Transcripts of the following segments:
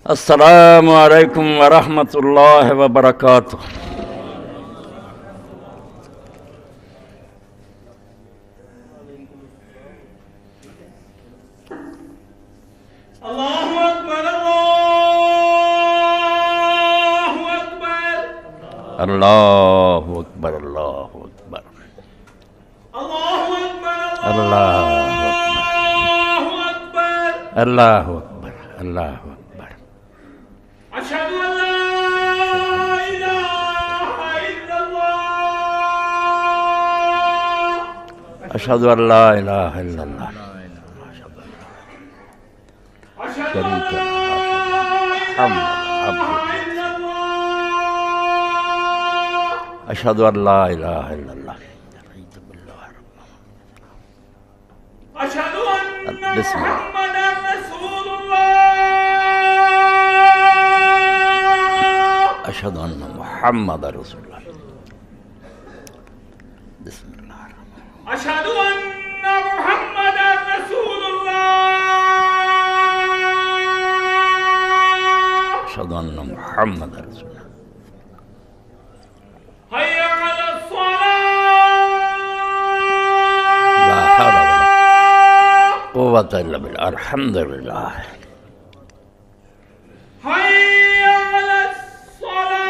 السلام علیکم ورحمۃ اللہ وبرکاتہ۔ اللہ اکبر اللہ اکبر اللہ اکبر اللہ اکبر اللہ اکبر اللہ اکبر اللہ اکبر۔ اشہد ان لا الہ الا اللہ اشہد ان لا الہ الا اللہ اشہد ان شریک لا محمد عبدہ الا اللہ اشہد ان لا الہ الا اللہ اشہد ان بسم اللہ۔ محمد رسول اللہ اشہد ان محمد رسول اللہ۔ بسم اللہ الرحمن الرحیم۔ اشہد ان محمد رسول اللہ اشہد ان محمد رسول اللہ۔ حی علی الصلاة لا حول ولا قوة الا باللہ۔ الحمد للہ۔ حی علی الصلاة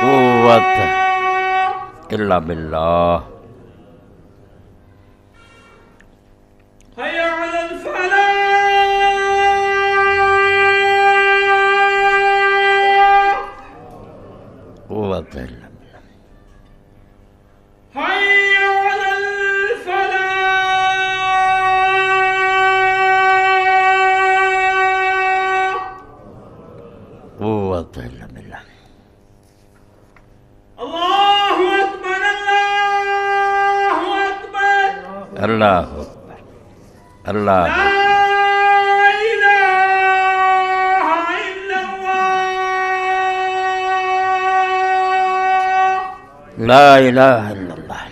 قوة الا باللہ۔ حی علی الفلاح قوة الا باللہ۔ حی علی الفلاح قوة الا باللہ۔ اللہ اکبر اللہ اکبر اللہ اکبر اللہ لا اکبر۔ الہ الا اللہ لا الہ الا اللہ۔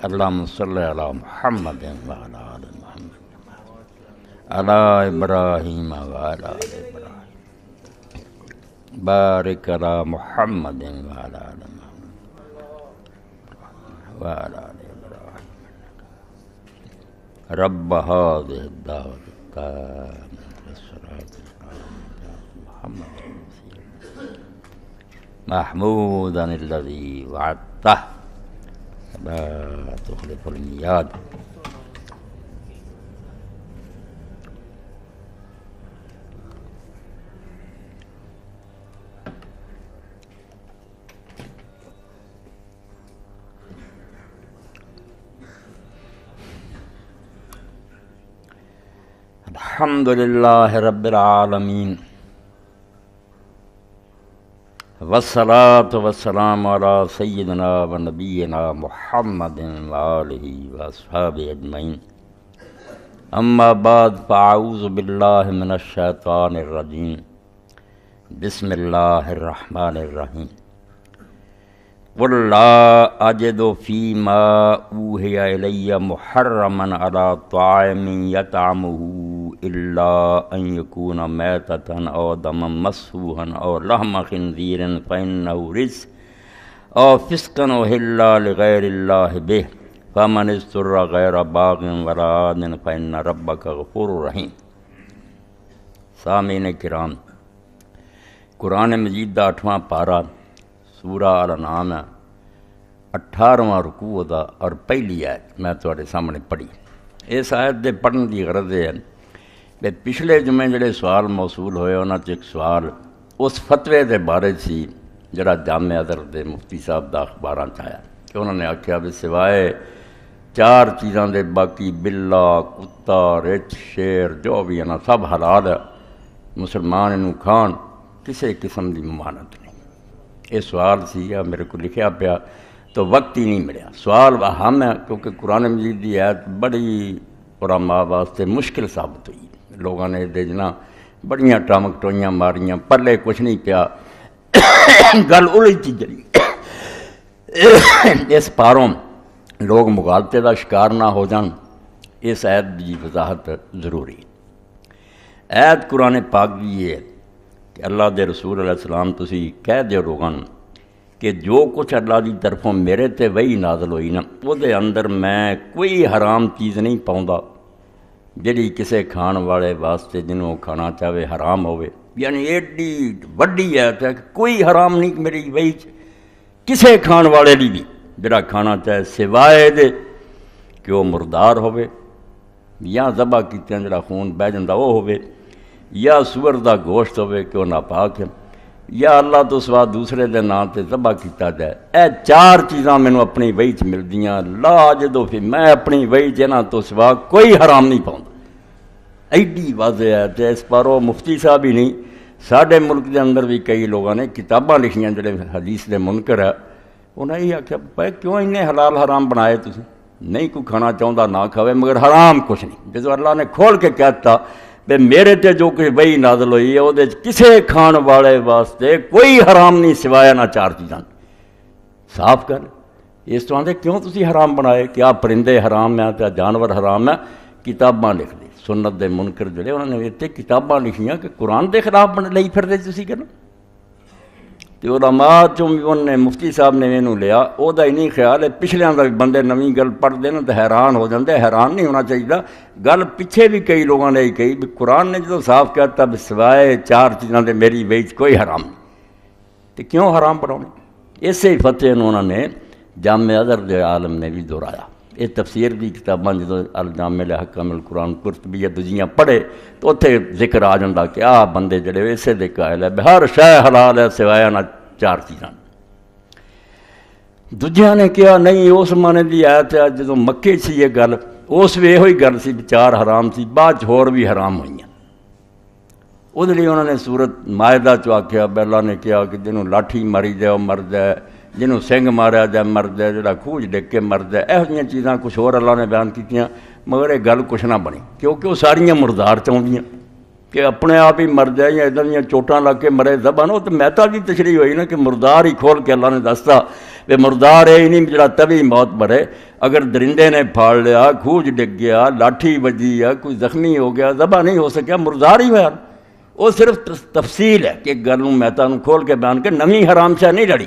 اللہم صلی علی محمد وعلی آل محمد علی ابراہیم وعلی آل ابراہیم بارک علی محمد وعلی آل محمد وعلی آل ابراہیم رب هذه الدعوة التامة والصلاة محمد محمودا الذي وعدته لا تخلف الميعاد۔ الحمد للہ رب العالمین والصلاة والسلام علی سیدنا و نبینا محمد وآلہ واصحابہ اجمعین۔ اما بعد فاعوذ باللہ من الشیطان الرجیم۔ بسم اللہ الرحمن الرحیم۔ قل لا اجد فیما اوحی الی محرما علی طاعم یطعمہ الا ان یکون میتۃ او دما مسفوحا او لحم خنزیر فانہ رجس او فسقا اہل لغیر اللہ بہ فمن اضطر غیر باغ ولا عاد فان ربک غفور رحیم۔ سامعین کرام، قرآن مجید دا 8واں پارہ سورہ الانعام 18واں رکوع دا اور پہلی آیت میں تواڈے سامنے پڑھی۔ اس آیت دے پڑھن دی غرض ہے کہ پچھلے جمعے جڑے سوال موصول ہوئے انہاں چ ایک سوال اس فتوے دے بارے سی جڑا جامع ازہر دے مفتی صاحب دا اخباراں چ آیا کہ انہوں نے آکھیا بھی سوائے 4 چیزاں دے باقی بلا، کتا، رچھ، شیر جو بھی ہیں سب حلال ہے، مسلمان انہوں کھان، کسی قسم دی ممانعت نہیں۔ یہ سوال سی میرے کو لکھیا پیا تو وقت ہی نہیں ملیا۔ سوال اہم ہے کیونکہ قرآن مجید دی آیت بڑی علماء واسطے مشکل ثابت ہوئی، لوگوں نے دیجنا بڑیاں ٹامک ٹوئیاں ماریاں، پلے کچھ نہیں پیا، گل الجھی جلی۔ اس پاروں لوگ مغالطے کا شکار نہ ہو جان، اس آیت کی وضاحت ضروری۔ ایت قرآن پاک دی یہ ہے کہ اللہ دے رسول علیہ السلام تسی کہہ دیو لوگاں کہ جو کچھ اللہ دی طرفوں میرے تے وہی نازل ہوئی نا وہ دے اندر میں کوئی حرام چیز نہیں پاؤندا جڑی کسے کھان والے واسطے جنوں کھانا چاہے حرام ہوئے، یعنی ایڈی وڈی ایت ہے کہ کوئی حرام نہیں میری وہی کسے کھان والے لی بھی جڑا کھانا چاہے سوائے دے کہ وہ مردار ہوئے یا ذبح کیتے جڑا خون بہ جندا وہ ہوئے یا سور دا گوشت ہوئے کہ وہ ناپاک ہے یا اللہ تو سوا دوسرے دے نام تے ذبح کیتا جائے۔ اے چار چیزاں مینوں اپنی وحی چ ملدیاں، لا جدو پھر میں اپنی وحی جنہاں تو سوا کوئی حرام نہیں پاؤں۔ ایڈی واضح ہے تے اس پر وہ مفتی صاحب ہی نہیں ساڈے ملک دے اندر بھی کئی لوگوں نے کتاباں لکھیاں جڑے حدیث دے منکر ہے، انہیں یہ آخیا بھائی کیوں انہیں حلال حرام بنائے تسی؟ نہیں کوئی کھانا چاہتا نہ کھاوے مگر حرام کچھ نہیں۔ جدو اللہ نے کھول کے کہتا بے میرے تے جو کچھ وہی نازل ہوئی ہے وہ کسے کھان والے واسطے کوئی حرام نہیں سوائے نہ چار چیزاں، صاف کر اس طرح دے کیوں تسی حرام بنائے؟ کیا پرندے حرام ہیں کیا جانور حرام ہیں؟ کتاباں لکھ دی سنت دے منکر جڑے انہوں نے اتنے کتاباں لکھیاں کہ قرآن دے خلاف لئی پھر دے تسی کہنا تے علماء چوں بھی انہوں نے مفتی صاحب نے انہوں لیا او دا ہی نہیں خیال ہے پچھلیاں دا بندے نویں گل پڑھ دینا تو حیران ہو جاندے، حیران نہیں ہونا چاہیے۔ گل پیچھے بھی کئی لوگوں نے کہی بھی قرآن نے جدو صاف کہتا بھی سوائے چار چیزاں دے میری ویچ کوئی حرام نہیں، تو کیوں حرام پڑھاؤنے؟ اسی ہی فتح انہوں نے جامع ازہر دے عالم نے بھی دہرایا۔ یہ تفسیر دی کتاباں جدو الجامع لحکام القرآن قرطبی یا دوجیاں پڑھے تو اتنے ذکر آ جاندہ کہ آ بندے جڑے اسے دے قائل ہے ہر شے حلال ہے سوائے نہ چار چیزاں۔ دوجیاں نے کہا نہیں اس معنی دی آیت ہے جدو مکے سی یہ گل اس وی ہوئی گل سی چار حرام سی بعد ہور بھی حرام ہوئی ہیں۔ اس لیے انہوں نے سورت مائدہ چو آکھیا اللہ نے کہا کہ جنہوں لاٹھی ماری جائے وہ مرد ہے، جنہوں سنگ ماریا جائے مرد ہے، جڑا کھوج ڈگ کے مرد ہے، یہ چیزاں کچھ اور اللہ نے بیان کیتیاں مگر یہ گل کچھ نہ بنی کیونکہ وہ ساریاں مردار چاہدیاں کہ اپنے آپ ہی مر جائے یا ادھر دیا چوٹاں لگ کے مرے زبان وہ تو مہتا کی تشریح ہوئی نا کہ مردار ہی کھول کے اللہ نے دستا کہ مردار ہے ہی نہیں جڑا تبھی موت مرے، اگر درندے نے پھاڑ لیا، کھوج ڈگ گیا، لاٹھی بجی یا کوئی زخمی ہو گیا، ذبح نہیں ہو سکیا، مردار ہی ہوا۔ وہ صرف تفصیل ہے کہ گلوں مہتا کھول کے بیان کے نویں حرام سے نہیں لڑی۔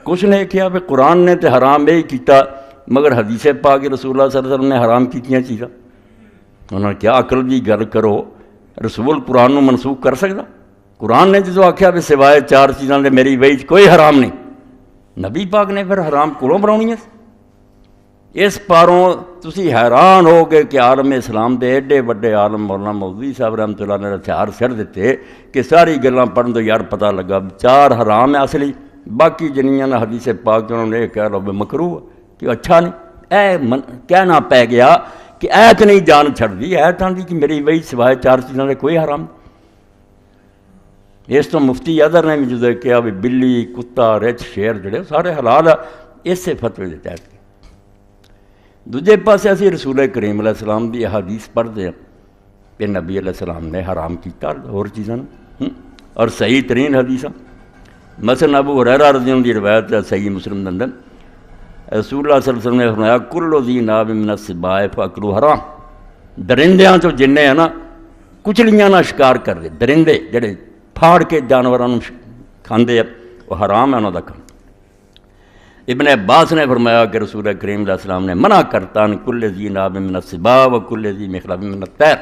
کچھ نے کیا کہ قرآن نے تو حرام یہی کیتا مگر حدیث پاک رسول اللہ صلی اللہ علیہ وسلم نے حرام کیتیاں چیزاں۔ انہوں نے کیا عقل دی گل کرو، رسول قرآن نو منسوخ کر سکتا؟ قرآن نے جدو آکھیا بھی سوائے چار چیزاں دے میری وحی کوئی حرام نہیں، نبی پاک نے پھر حرام کولوں بناونی ہے؟ اس پاروں تسی حیران ہو گئے کہ عالم اسلام دے ایڈے وڈے عالم مولانا مودودی صاحب رحمۃ اللہ نے ہتھیار سر دیتے کہ ساری گلاں پڑھن تو یار پتہ لگا چار حرام ہے اصلی، باقی جنیاں نے حدیث پاک انہوں نے کہہ لو مکروہ کہ اچھا نہیں کہنا پہ گیا کہ ایت نہیں جان چھڑ دی، ایت آندی کہ میری وہی سوائے چار چیزوں نے کوئی حرام۔ اس تو مفتی ازہر نے بھی جدو کہا بھی بلی کتا رچ شیر جڑے سارے حلال ہے اسے فتوے دے تحت۔ دوجے پاسے اسی رسول کریم علیہ السلام دی حدیث پڑھتے ہیں کہ نبی علیہ السلام نے حرام کیتا اور چیزاں اور صحیح ترین حدیثاں، مثلا ابو ہریرہ رضی اللہ عنہ دی روایت ہے صحیح مسلم دے اندر رسول اللہ صلی اللہ علیہ وسلم نے فرمایا کل ذی ناب من السباع فاکلوا حرام، درندیاں چو جنے ہیں نا کچلیاں نہ شکار کر دے، درندے جڑے پھاڑ کے جانوراں نوں کھاندے وہ حرام ہے انہاں دا کھانا۔ ابن عباس نے فرمایا کہ رسول کریم علیہ السلام نے منع کرتا ان کل ذی ناب من السباع و کل ذی مخلب من الطیر،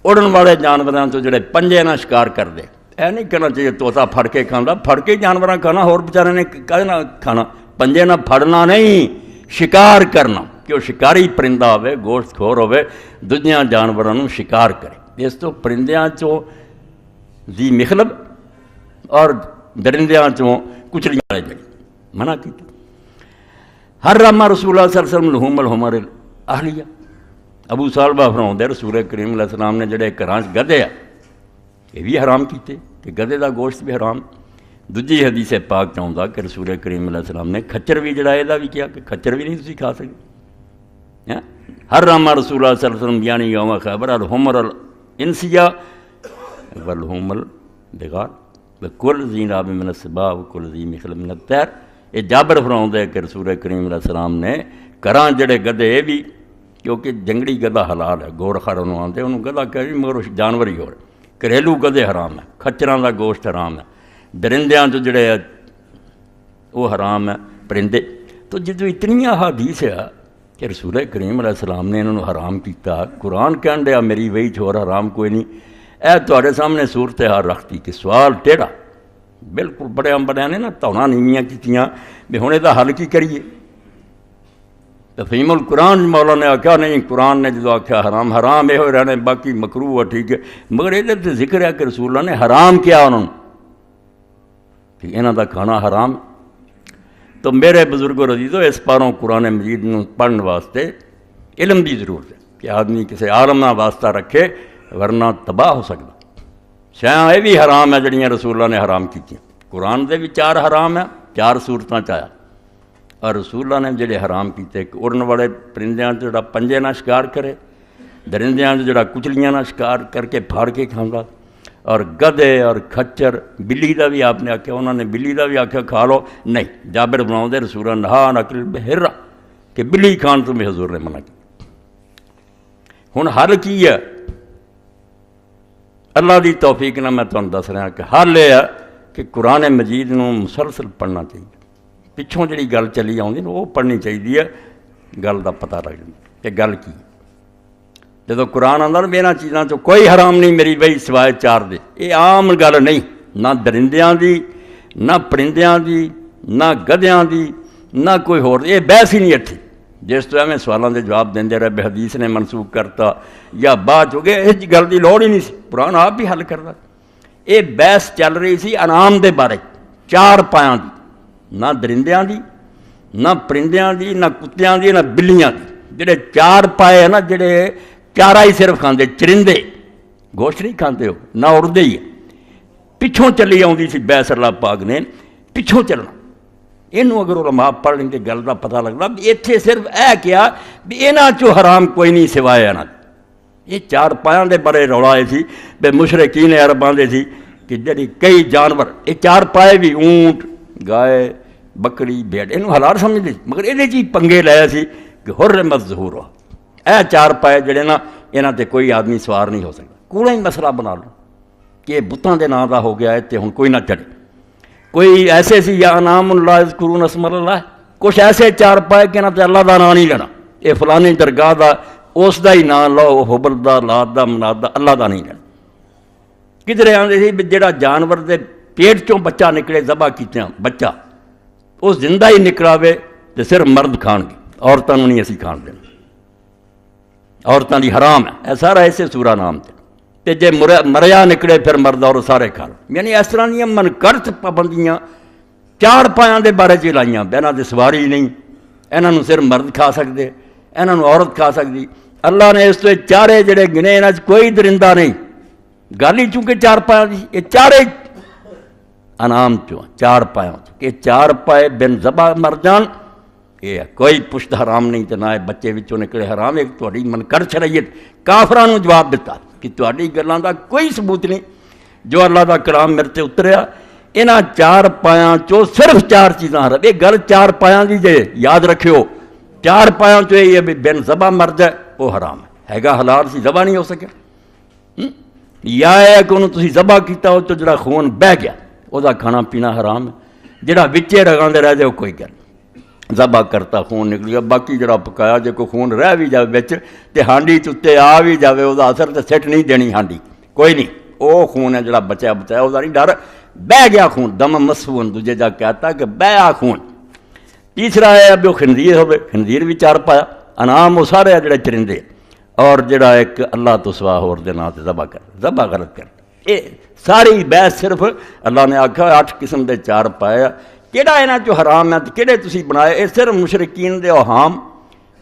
اڑن والے جانوراں تو جڑے پنجے نہ شکار کر دے، اے نہیں کہنا چاہیے طوطا پھڑ کے کھانا، پھڑ کے جانوراں کھانا اور بیچارے نے کہنا کھانا، پنجے نہ پھڑنا نہیں شکار کرنا کہ وہ شکاری پرندہ ہوئے گوشت کھور ہوئے دنیا جانوراں نوں شکار کرے۔ اس تو پرندیاں چوں ذی مخلب اور درندیاں چوں کچلیاں والے جڑے منع کیتا۔ حرم رسول اللہ صلی اللہ علیہ وسلم لحوم الحمر الاہلیہ، ابو سالبہ فرماؤندے رسول کریم علیہ السلام نے جڑے گھراں وچ گدھے آ یہ بھی حرام کیتے کہ گدھے دا گوشت بھی حرام۔ دوجی حدیث پاک چاہتا کہ رسول کریم علیہ السلام نے کھچر بھی جڑا یہ بھی کیا کہ کھچر بھی نہیں تسی کھا سکتے۔ حرم رسول اللہ صلی اللہ علیہ وسلم یعنی یوم خیبر الحمر الانسیہ والحوم البغال وکل ذی ناب من السباع وکل ذی مخلب من الطیر۔ یہ جابر فرماؤندے کہ رسول کریم علیہ السلام نے گھراں جڑے گدھے بھی کیونکہ جنگلی گدھا حلال ہے، گور خر انہوں آتے انہوں گدھا کہہ جی مگر جانور ہی ہو رہے، گھریلو گدھے حرام ہے، کھچراں دا گوشت حرام ہے، درندیاں جو جڑے وہ حرام ہے، پرندے۔ تو جدو اتنی احادیث ہے کہ رسول کریم علیہ السلام نے انہوں حرام کیتا، قرآن کہن دیا میری وہی چھوڑ حرام کوئی نہیں، اے تواڈے سامنے صورتحال رکھتی کہ سوال ٹیڑھا بالکل بڑے بڑے نے نا تونا نیویاں کیتیاں بھی ہن دا حل کی کریے؟ تفہیم القرآن مولا نے آکھا نہیں، قرآن نے جدو آکھا حرام حرام یہ رہنے، باقی مکروہ ہے ٹھیک ہے، مگر یہ تے ذکر ہے کہ رسول اللہ نے حرام کیا انہوں نے کہ انہاں دا کھانا حرام۔ تو میرے بزرگوں عزیزو اس پاروں قرآن مجید نو پڑھن واسطے علم دی ضرورت ہے کہ آدمی کسی عالم نہ واسطہ رکھے ورنہ تباہ ہو سکتا۔ شاید یہ بھی حرام ہے جڑیاں رسول اللہ نے حرام کیتیاں، قرآن دے بھی 4 حرام ہے، 4 صورتاں چایا، اور رسول اللہ نے جڑے حرام کیتے کہ اڑن والے پرندیاں جڑا پنجے نہ شکار کرے، درندیاں جڑا کچلیاں نہ شکار کر کے پھاڑ کے کھاؤں گا، اور گدے اور کھچر بلی دا بھی آپ نے آکھیا، انہوں نے بلی دا بھی آکھیا کھا لو، نہیں جابر بناؤں دے رسول اللہ نہا عن اکل البحر کہ بلی کھان تمہیں حضور نے منع کی۔ ہن حل کی ہے؟ اللہ دی توفیق نہ میں تمہیں دس رہا کہ حل یہ ہے کہ قرآن مجید نو مسلسل پڑھنا چاہیے، پچھوں جڑی گل چلی آؤں وہ پڑھنی چاہیے، گل دا پتہ لگ جائے کہ گل کی۔ جدو قرآن آندا نا میرا چیزاں چو کوئی حرام نہیں میری بھائی سوائے 4 دے، یہ عام گل نہیں، نہ درندیاں دی، نہ پرندیاں دی، نہ گدیاں دی، نہ کوئی ہور، یہ بحث ہی نہیں اتھی۔ جس تو میں سوالاں دے جواب دیندے رہے بے حدیث نے منسوخ کرتا یا بات ہو گئے، اس گل دی لوڑ ہی نہیں سی، قرآن آپ بھی حل کردا۔ یہ بحث چل رہی سی انعام دے بارے، 4 پایاں دی، نہ درندیاں دی، نہ پرندیاں دی، نہ کتیاں دی، نہ بلیاں دی، جڑے 4 پائے ہیں نا، جڑے چارہ ہی صرف کھاندے، چرندے گوشت نہیں کھاندے ہو، نہ اڑدے ہی پچھوں چلی آؤں سی بحث اللہ پاک نے، پچھوں چلنا۔ یہ اگر علماء پڑھ لیں گے گل کا پتہ لگتا بھی اتنے صرف اے کیا بھی یہاں چو حرام کوئی نہیں سوائے یہاں، یہ 4 پایاں دے بڑے رولا یہ سی بے مشرکین عرب آندے سی کہ جڑی کئی جانور، یہ 4 پائے بھی اونٹ، گائے، بکری، بھیڑ، یہ حلال سمجھتے مگر یہ چیز پنگے لایا سی کہ حرمت ظہور ہو، اے 4 پائے جڑے نا یہاں تے کوئی آدمی سوار نہیں ہو سکتا۔ کوڑا ہی مسئلہ بنا لو کہ بتاں دے نام دا ہو گیا ہے تے ہن کوئی نہ چڑھے، کوئی ایسے سی یا انعام اللہ یذکرون اسم اللہ، کچھ ایسے 4 پائے کہ نہ تے اللہ دا نام نہیں لینا، یہ فلانی درگاہ دا اس دا ہی نام لو، حبل دا، لات دا، منات دا، اللہ دا نہیں لینا۔ کدھر آندے سی بھی جڑا جانور دے پیٹ چوں بچہ نکلے ذبح کیتیاں بچہ وہ زندہ ہی نکلاوے تے صرف مرد کھان گے، عورتاں نہیں اسی کھان دینا، عورتاں دی حرام ہے، اے سارا ایسے سورہ نام تے جے مریا نکلے پھر مرد اور سارے کھا لو۔ یعنی اس طرح دیاں منکرت پابندیاں 4 پایاں دے بارے چ لائیاں، بہنا دے سواری نہیں، انہاں صرف مرد کھا سکتے، انہاں عورت کھا سکتی۔ اللہ نے اس تو 4 جڑے گنے انہاں کوئی درندہ نہیں، گل ہی چونکہ 4 پایاں دی، یہ 4 انعام چوں 4 پایاں کہ 4 پائے بن ذبح مر جان، یہ کوئی پشت حرام نہیں تے نہ بچے وچوں نکلے حرام۔ ایک تہاڈی منکر شریعت کافراں نوں جواب دیتا کہ تہاڈی گلاں دا کوئی ثبوت نہیں، جو اللہ دا کلام میرے تے اتریا انہاں 4 پایاں چوں صرف 4 چیزاں حرام۔ یہ گل 4 پایاں دی جے یاد رکھیو، 4 پایاں چوں یہ بھی بن ذبح مر جائے وہ حرام ہے، گا حلال سی ذبح نہیں ہو سکیا، یا ہے کہ انہوں تسی ذبح کیتا ہو تو جڑا خون بہ گیا وہ دا کھانا پینا حرام ہے، جڑا وچے رگاندے رہ جائے وہ کوئی گل، ذبح کرتا خون نکل گیا، باقی جڑا پکایا جے کوئی خون رہ بھی جائے وچ تے ہانڈی چتے آ بھی جاوے وہ اثر تے سٹ نہیں دینی ہانڈی، کوئی نہیں، وہ خون ہے جڑا بچایا وہ دا نہیں ڈر، بہ گیا خون، دم مسفون دوجے جا کہتا کہ بہیا خون۔ تیسرا ہے اب وہ خنزیر ہوئے، خنزیر بھی 4 پایا، انعام وہ سارے جڑے چرندے، اور جڑا ایک اللہ تو سوا ہور دے نام تے ذبح کر، ذبح غلط کر، یہ ساری بحث صرف اللہ نے آکھا 8 قسم دے 4 پائے، کیڑا انہاں چوں حرام ہے کیڑے تسی بنائے، یہ صرف مشرکین دے اوہام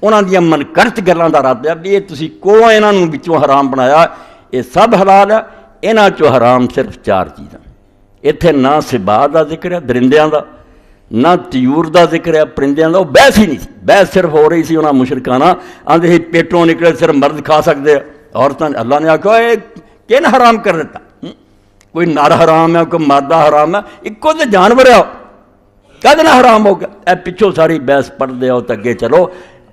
انہاں دیاں منکرت گلاں دا رد ہے، یہ تسی کو انہاں نوں وچوں حرام بنایا، یہ سب حلال ہے، انہاں چوں حرام صرف 4 چیزاں۔ اتنے نہ سباع دا ذکر ہے درندیاں دا، نہ طیور دا ذکر ہے پرندیاں دا، وہ بحث ہی نہیں سی، بحث صرف ہو رہی سی انہاں مشرکانہ آندے ہی پیٹوں نکلے صرف مرد کھا سکتے، عورتاں اللہ نے آکھا یہ کن حرام کر دیتا، کوئی نر حرام ہے کوئی مادہ حرام ہے، ایکو تے جانور ہے کد نہ حرام ہو گیا۔ اے پچھوں ساری بحث پڑھ دے ہو تو اگے چلو،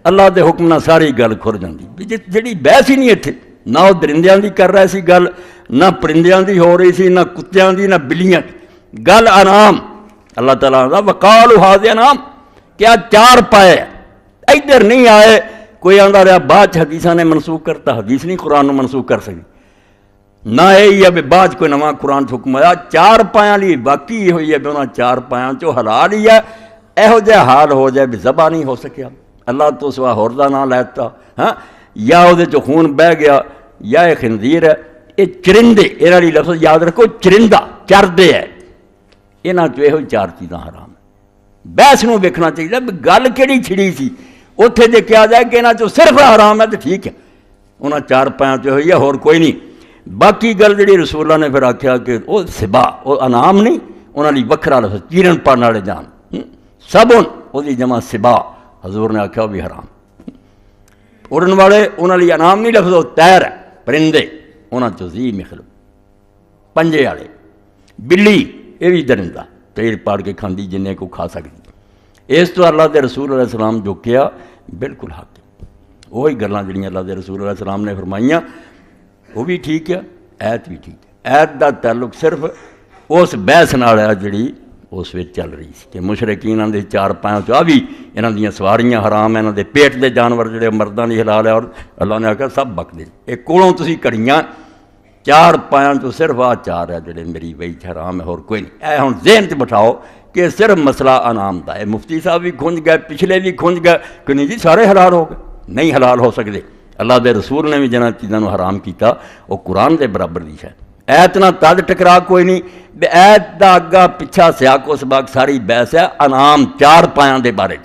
اللہ دے حکم نال ساری گل کھر جاندی بھی جڑی بحث ہی نہیں اتنے نہ وہ درندیاں دی کر رہے سی گل نہ پرندیاں دی ہو رہی سی نہ کتیاں دی نہ بلیاں دی گل انعام اللہ تعالیٰ نے وقالوا ھذا انعام کیا چار پائے ادھر نہیں آئے کوئی آندا رہا بعد حدیثاں نے منسوخ کرتا حدیث نہیں قرآن نو منسوخ کر سکتی نہ یہی ہے بھی بعد کوئی نواں قرآن حکم آیا چار پایاں لی باقی یہ ہوئی ہے بھی انہاں چار پایاں چو حلال ہی ہے یہو جہ حال ہو جائے بھی ذبح نہیں ہو سکیا اللہ تو سوا ہور دا نہ لیتا ہاں یا وہ چو خون بہ گیا یا یہ خنزیر ہے یہ چرندے یہاں لی لفظ یاد رکھو چرندہ چردے ہے یہاں چو یہ چار چیزاں حرام ہے بحث نو ویکھنا چاہیے بھی گل کیڑی چھڑی سی اتنے جے کیا جائے کہ یہاں چو صرف حرام ہے تو ٹھیک ہے انہاں چار پایاں چ ہوئی ہے ہور کوئی نہیں باقی گل جڑی رسول اللہ نے پھر آخیا کہ وہ سبا وہ انعام نہیں انہوں نے وکھرا لفظ چیرن پڑھنے والے جان سبن وہ جمع سبا حضور نے آخیا وہ بھی حرام اڑن والے انہوں نے انعام نہیں لفظ وہ تیر ہے پرندے انہوں چ ذی مخلب پنجے والے بلی یہ بھی درندہ تیر پاڑ کے کھاندی جنہیں کو کھا سکتی اس تو اللہ دے رسول علیہ السلام جو کیا بالکل حق ہے وہی گلاں جڑیاں اللہ دے رسول علیہ السلام نے فرمائیاں وہ بھی ٹھیک ہے ایت بھی ٹھیک ہے ایت دا تعلق صرف اس بحث نال ہے جڑی اس وچ چل رہی سی کہ مشرکین دے چار پایاں چ بھی انہاں دیاں سواریاں حرام ہیں انہاں دے پیٹ دے جانور جڑے مرداں دی حلال ہے اور اللہ نے آکھیا سب بک دے اے کولوں تسی کڑیاں چار پایاں چ صرف آ چار ہے جڑے میری وہی حرام ہے اور کوئی نہیں اے ہن ذہن چ بٹھاؤ کہ صرف مسئلہ انعام دا ہے مفتی صاحب بھی کھنج گئے پچھلے بھی کھنج گئے کہ نہیں جی سارے حلال ہو گئے نہیں حلال ہو سکتے اللہ دے رسول نے بھی جنہاں چیزاں نو حرام کیتا وہ قرآن دے برابر دی ہے ایت نہ تد ٹکرا کوئی نہیں بے ایت دا اگا پچھا سیاق و سباق ساری بحث ہے انعام چار پایاں دے بارے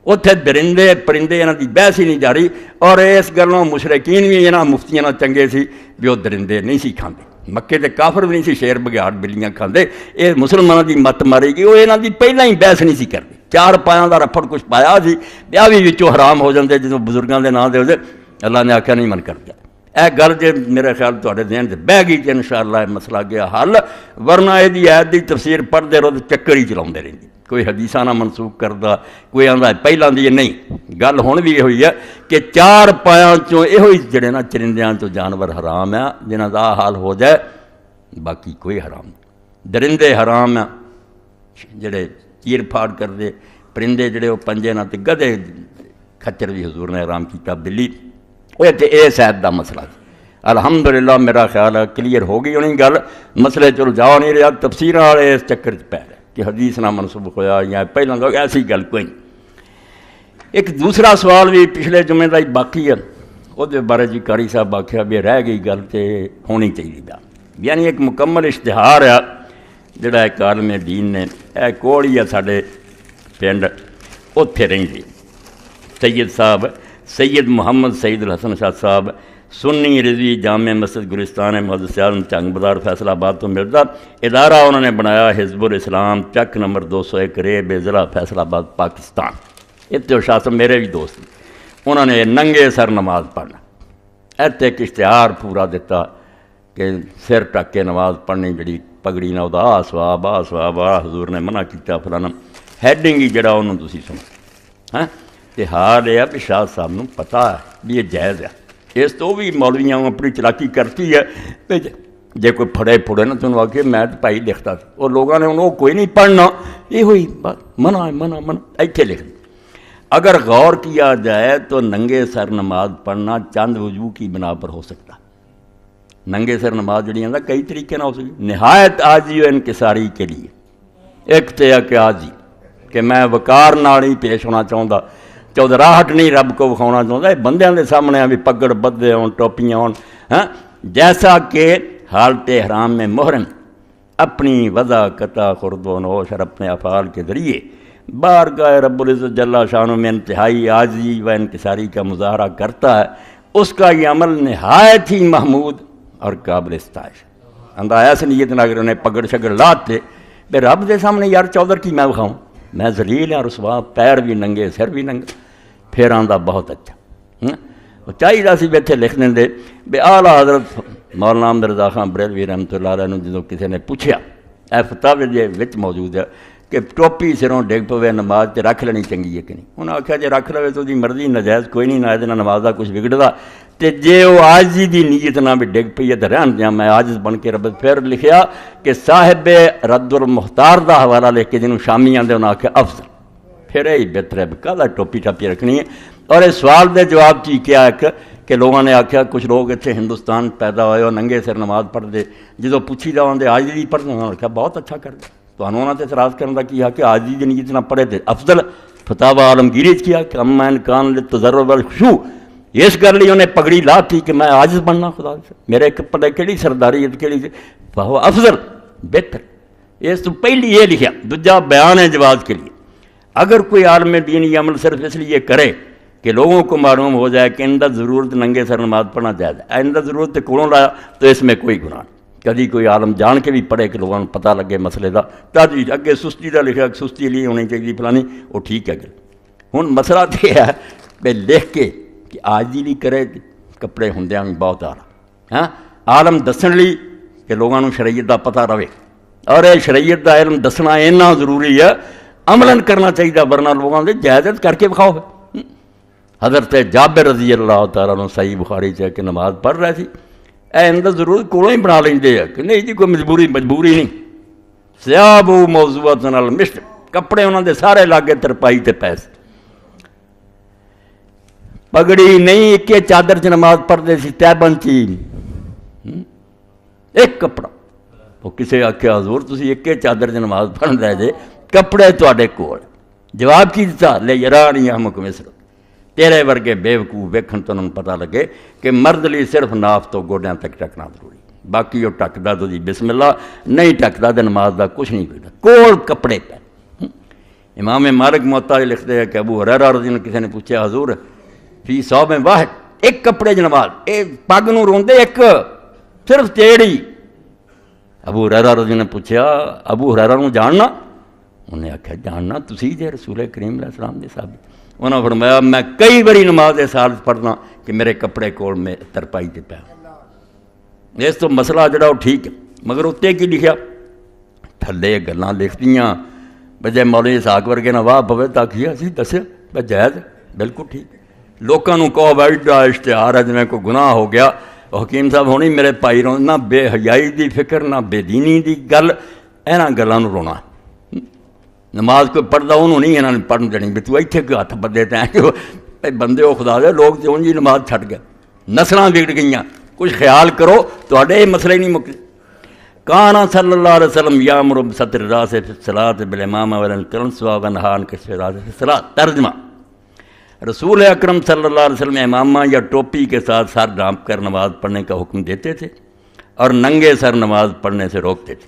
اتنے درندے پرندے انہاں دی بحث ہی نہیں جاری اور اس گلوں مشرکین بھی انہاں مفتیاں نال چنگے سی بھی وہ درندے نہیں سی کھاندے مکے دے کافر بھی نہیں سی شیر بگیاڑ بلیاں کھاندے یہ مسلمانوں دی مت ماری گئی وہ انہاں دی پہلاں ہی بحث نہیں سی کرتے چار پایاں دا رفڑ کچھ پایا سی بیاہ بھی وچوں حرام ہو جاندے جدوں بزرگاں دے نام دے اللہ نے آخیا نہیں من کر دیا اے گل جے میرے خیال تواڈے ذہن سے بہ گئی کہ انشاءاللہ یہ مسئلہ گیا حل ورنہ یہ ایت دی تفسیر پڑھتے رہو چکر ہی چلاؤندے رہندے کوئی حدیثاں نہ منسوخ کردا کوئی آندا پہلاں دی نہیں گل ہن بھی یہ ہوئی ہے کہ چار پایاں چوں یہ ہوئی جڑے نا چرندیاں چوں جانور حرام ہے جنہاں دا حال ہو جائے باقی کوئی حرام نہیں درندے حرام ہیں جڑے چیر پھاڑ کردے پرندے جڑے وہ پنجے نہ تے گدے کھچر بھی حضور نے حرام کیتا بلی وہ اس ایت دا مسئلہ الحمدللہ میرا خیال ہے کلیئر ہو گئی ہونی گل مسئلے چلو جا نہیں رہا تفسیراں والے اس چکر چ پے رہے کہ حدیث نہ منسوخ ہویا یا پہلاں دا ایسی گل کوئی نہیں ایک دوسرا سوال بھی پچھلے جمعے دا ہی باقی ہے وہ بارے جی قاری صاحب آخیا بھی رہ گئی گل تے ہونی چاہیے گا یعنی ایک مکمل اشتہار ہے جڑا ایک عالم دین نے اے کوڑی ہے ساڈے پنڈ اوتھے رہندے سید صاحب سید محمد سعید الحسن شاہ صاحب سنی رضوی جامع مسجد گلستان محدث اعظم چنگ بازار فیصل آباد تو ملتا ادارہ انہوں نے بنایا حزب الاسلام چک نمبر 201 ریب ضلع فیصل آباد پاکستان اتنے شاہ صاحب میرے بھی دوست انہوں نے ننگے سر نماز پڑھنا ایت ایک اشتہار پورا دیتا کہ سر ٹک کے نماز پڑھنی جڑی پگڑی نہ دا سواب حضور نے منع کیتا فلانا ہیڈنگ ہی جڑا انہوں تسی سنو ہاں تے حال یہ بھی شاہ صاحب نو پتہ ہے بھی یہ جائز ہے اس تو بھی مولویاں اپنی چلاکی کرتی ہے جے کوئی پھڑے پھڑے نا تو انہوں آکے میں تو بھائی لکھتا تھا اور لوگوں نے انہوں کوئی نہیں پڑھنا یہ ہوئی بات منع ایتھے لکھ دی اگر غور کیا جائے تو ننگے سر نماز پڑھنا چند وجوہ کی بنا پر ہو سکتا ننگے سر نماز جڑی ہے کئی طریقے نہ ہو سکتی نہایت عاجزی و انکساری کے لیے ایک تو ہے کہ عاجزی کہ میں وقار نال ہی پیش ہونا چاہتا چودراہٹ نہیں رب کو وکھاؤنا چاہتا بندیاں دے سامنے بھی پگڑ بدے ہون ٹوپیاں ہون ہاں جیسا کہ حالت حرام میں محرم اپنی وضع قطع خرد و نوش اور اپنے افعال کے ذریعے بارگاہ رب العزت جل شانہ میں انتہائی عاجزی و انکساری کا مظاہرہ کرتا ہے اس کا یہ عمل نہایت ہی محمود اور قابل ستائش اندازہ سے نیت نہ اگر انہیں پگڑ شگڑ لاتے بے رب دے سامنے یار چودر کی میں بکھاؤں میں ذلیل اور رسوا پیر بھی ننگے سر بھی ننگے پھر آندا بہت اچھا وہ چاہیے سی بیٹھے لکھ دیں دے بے اعلیٰ حضرت مولانا احمد رضا خان بریلوی رحمۃ اللہ علیہ نے جدوں کسی نے پوچھا اے فتاوی دے وچ موجود ہے کہ ٹوپی سروں ڈگ پوے نماز تے رکھ لینی چنگی ہے کہ نہیں. انہیں آخیا جی رکھ لوے تو مرضی ناجائز کوئی نہیں، نہ یہ نماز کا کچھ بگڑتا. تے جے وہ عاجزی دی نیت نہ بھی ڈگ پئی ہے تو رہن دیاں. میں عاجز بن کے رب پھر لکھیا کہ صاحب رد المختار دا حوالہ لکھ کے جنہوں شامی آندے انہیں آخیا افضل. پھر یہی بہتر ہے کہا ٹوپی ٹاپی رکھنی ہے. اور اس سوال دے جواب چی کیا ایک کہ لوگوں نے آخیا کچھ لوگ اتنے ہندوستان پیدا ہوئے اور ننگے سر نماز پڑھتے، جدو پوچھی جا آدھے عاجزی پڑھتے انہوں نے آخیا بہت اچھا کرتے. تو انہوں نے اعتراض کرنے کا کیا کہ عاجزی دی نیت نہ پڑھے تھے افضل. فتاوی عالمگیری کیا کہ اما انکان للتضرع والخشوع، اس کر لی انہیں پگڑی لا تھی کہ میں عاجز بننا خدا سے، میرے کپڑے کیڑی سرداری کیڑی فہو افضل بہتر. اس تو پہلی یہ لکھا. دوجا بیان ہے جواز کے لیے. اگر کوئی عالم دین یہ عمل صرف اس لیے کرے کہ لوگوں کو معلوم ہو جائے کہ اندر ضرورت ننگے سر نماز پڑھنا جائز ہے، اندر ضرورت کولوں لایا تو اس میں کوئی گناہ نہیں. کبھی کوئی عالم جان کے بھی پڑھے کہ لوگوں کو پتہ لگے مسئلے کا تجویز اگے سستی کا لکھا سستی لیے ہونی چاہیے فلانی وہ ٹھیک ہے. ہوں مسئلہ تو یہ ہے کہ لکھ کے کہ عاجزی لی کرے کپڑے ہوندیاں بھی بہت ہاں عالم دسن لی کہ لوگوں کو شریعت کا پتہ رہے. اور یہ شریعت کا علم دسنا اتنا ضروری ہے عملاً کرنا چاہیے، ورنہ لوگوں سے جائز کر کے بکھاؤ. حضرت جابر رضی اللہ تعالیٰ عنہ صحیح بخاری چاہے کہ نماز پڑھ رہے تھی اندر ضرورت کولوں ہی بنا لیں کہ نہیں جی کوئی مجبوری نہیں. سیاب موضوعات نال مشت کپڑے انہوں نے سارے لاگے ترپائی تے پیسے. پگڑی نہیں ایک چادر چ نماز پڑھتے سی تیبن چی ایک کپڑا. وہ کسے آخیا حضور تسی ایک چادر چ نماز پڑھ رہے جے کپڑے تواڈے کول. جواب کی دیتا لے یرانی احمق مصر، تیرے ورگے بیوقوف ویکھن تو انہوں پتہ لگے کہ مرد لی صرف ناف تو گوڈیاں تک ٹکنا ضروری، باقی وہ ٹکدا تو جی بسم اللہ نہیں ٹکدا تو نماز دا کچھ نہیں پڑھتا. کول کپڑے پہ. امام مالک موطا لکھتے ہیں کہ ابو ہریرہ رضی اللہ کسی نے پوچھا حضور فی صوب واحد ایک کپڑے چ نماز اے پگ نوں روندے ایک صرف تیڑی. ابو ہریرہ رضی اللہ نے پوچھا ابو ہریرہ نوں جاننا؟ انہیں آخیا جاننا تسی جے رسول کریم علیہ السلام دے صحابی. انہوں نے فرمایا میں کئی باری نماز سال پڑھنا کہ میرے کپڑے کول میں ترپائی تے پیا. اس تو مسئلہ جڑا وہ ٹھیک ہے، مگر اتنے کی لکھیا تھلے گلاں لکھتیاں بجے مولوی اسحاق ورگے نہ واہ پوے تاکہ اسی دسیا بس جائز بالکل ٹھیک. لوگوں کو کہو بھائی ایڈا اشتہار ہے جویں کوئی گناہ ہو گیا. حکیم صاحب ہونی میرے پائی رو نہ بے حیائی دی فکر نہ بے دینی دی گل یہاں گلوں رونا. نماز کوئی پڑھتا انہوں نہیں انہوں نے پڑھن دینی بھی تو اتنے کوئی ہاتھ بدے تے کہ بندے وہ خدا دے لوگ جو جی نماز چھٹ گئے نسلاں بگڑ گئیاں. کچھ خیال کرو تواڈے مسئلے نہیں مکے. کانا صلی اللہ علیہ وسلم یامر بستر الراس فی الصلاۃ بالامامہ والانقرن ثواب ونہا عن کشف الراس فی الصلاۃ. ترجمہ رسول اکرم صلی اللہ علیہ وسلم امامہ یا ٹوپی کے ساتھ سر ڈھانپ کر نماز پڑھنے کا حکم دیتے تھے اور ننگے سر نماز پڑھنے سے روکتے تھے.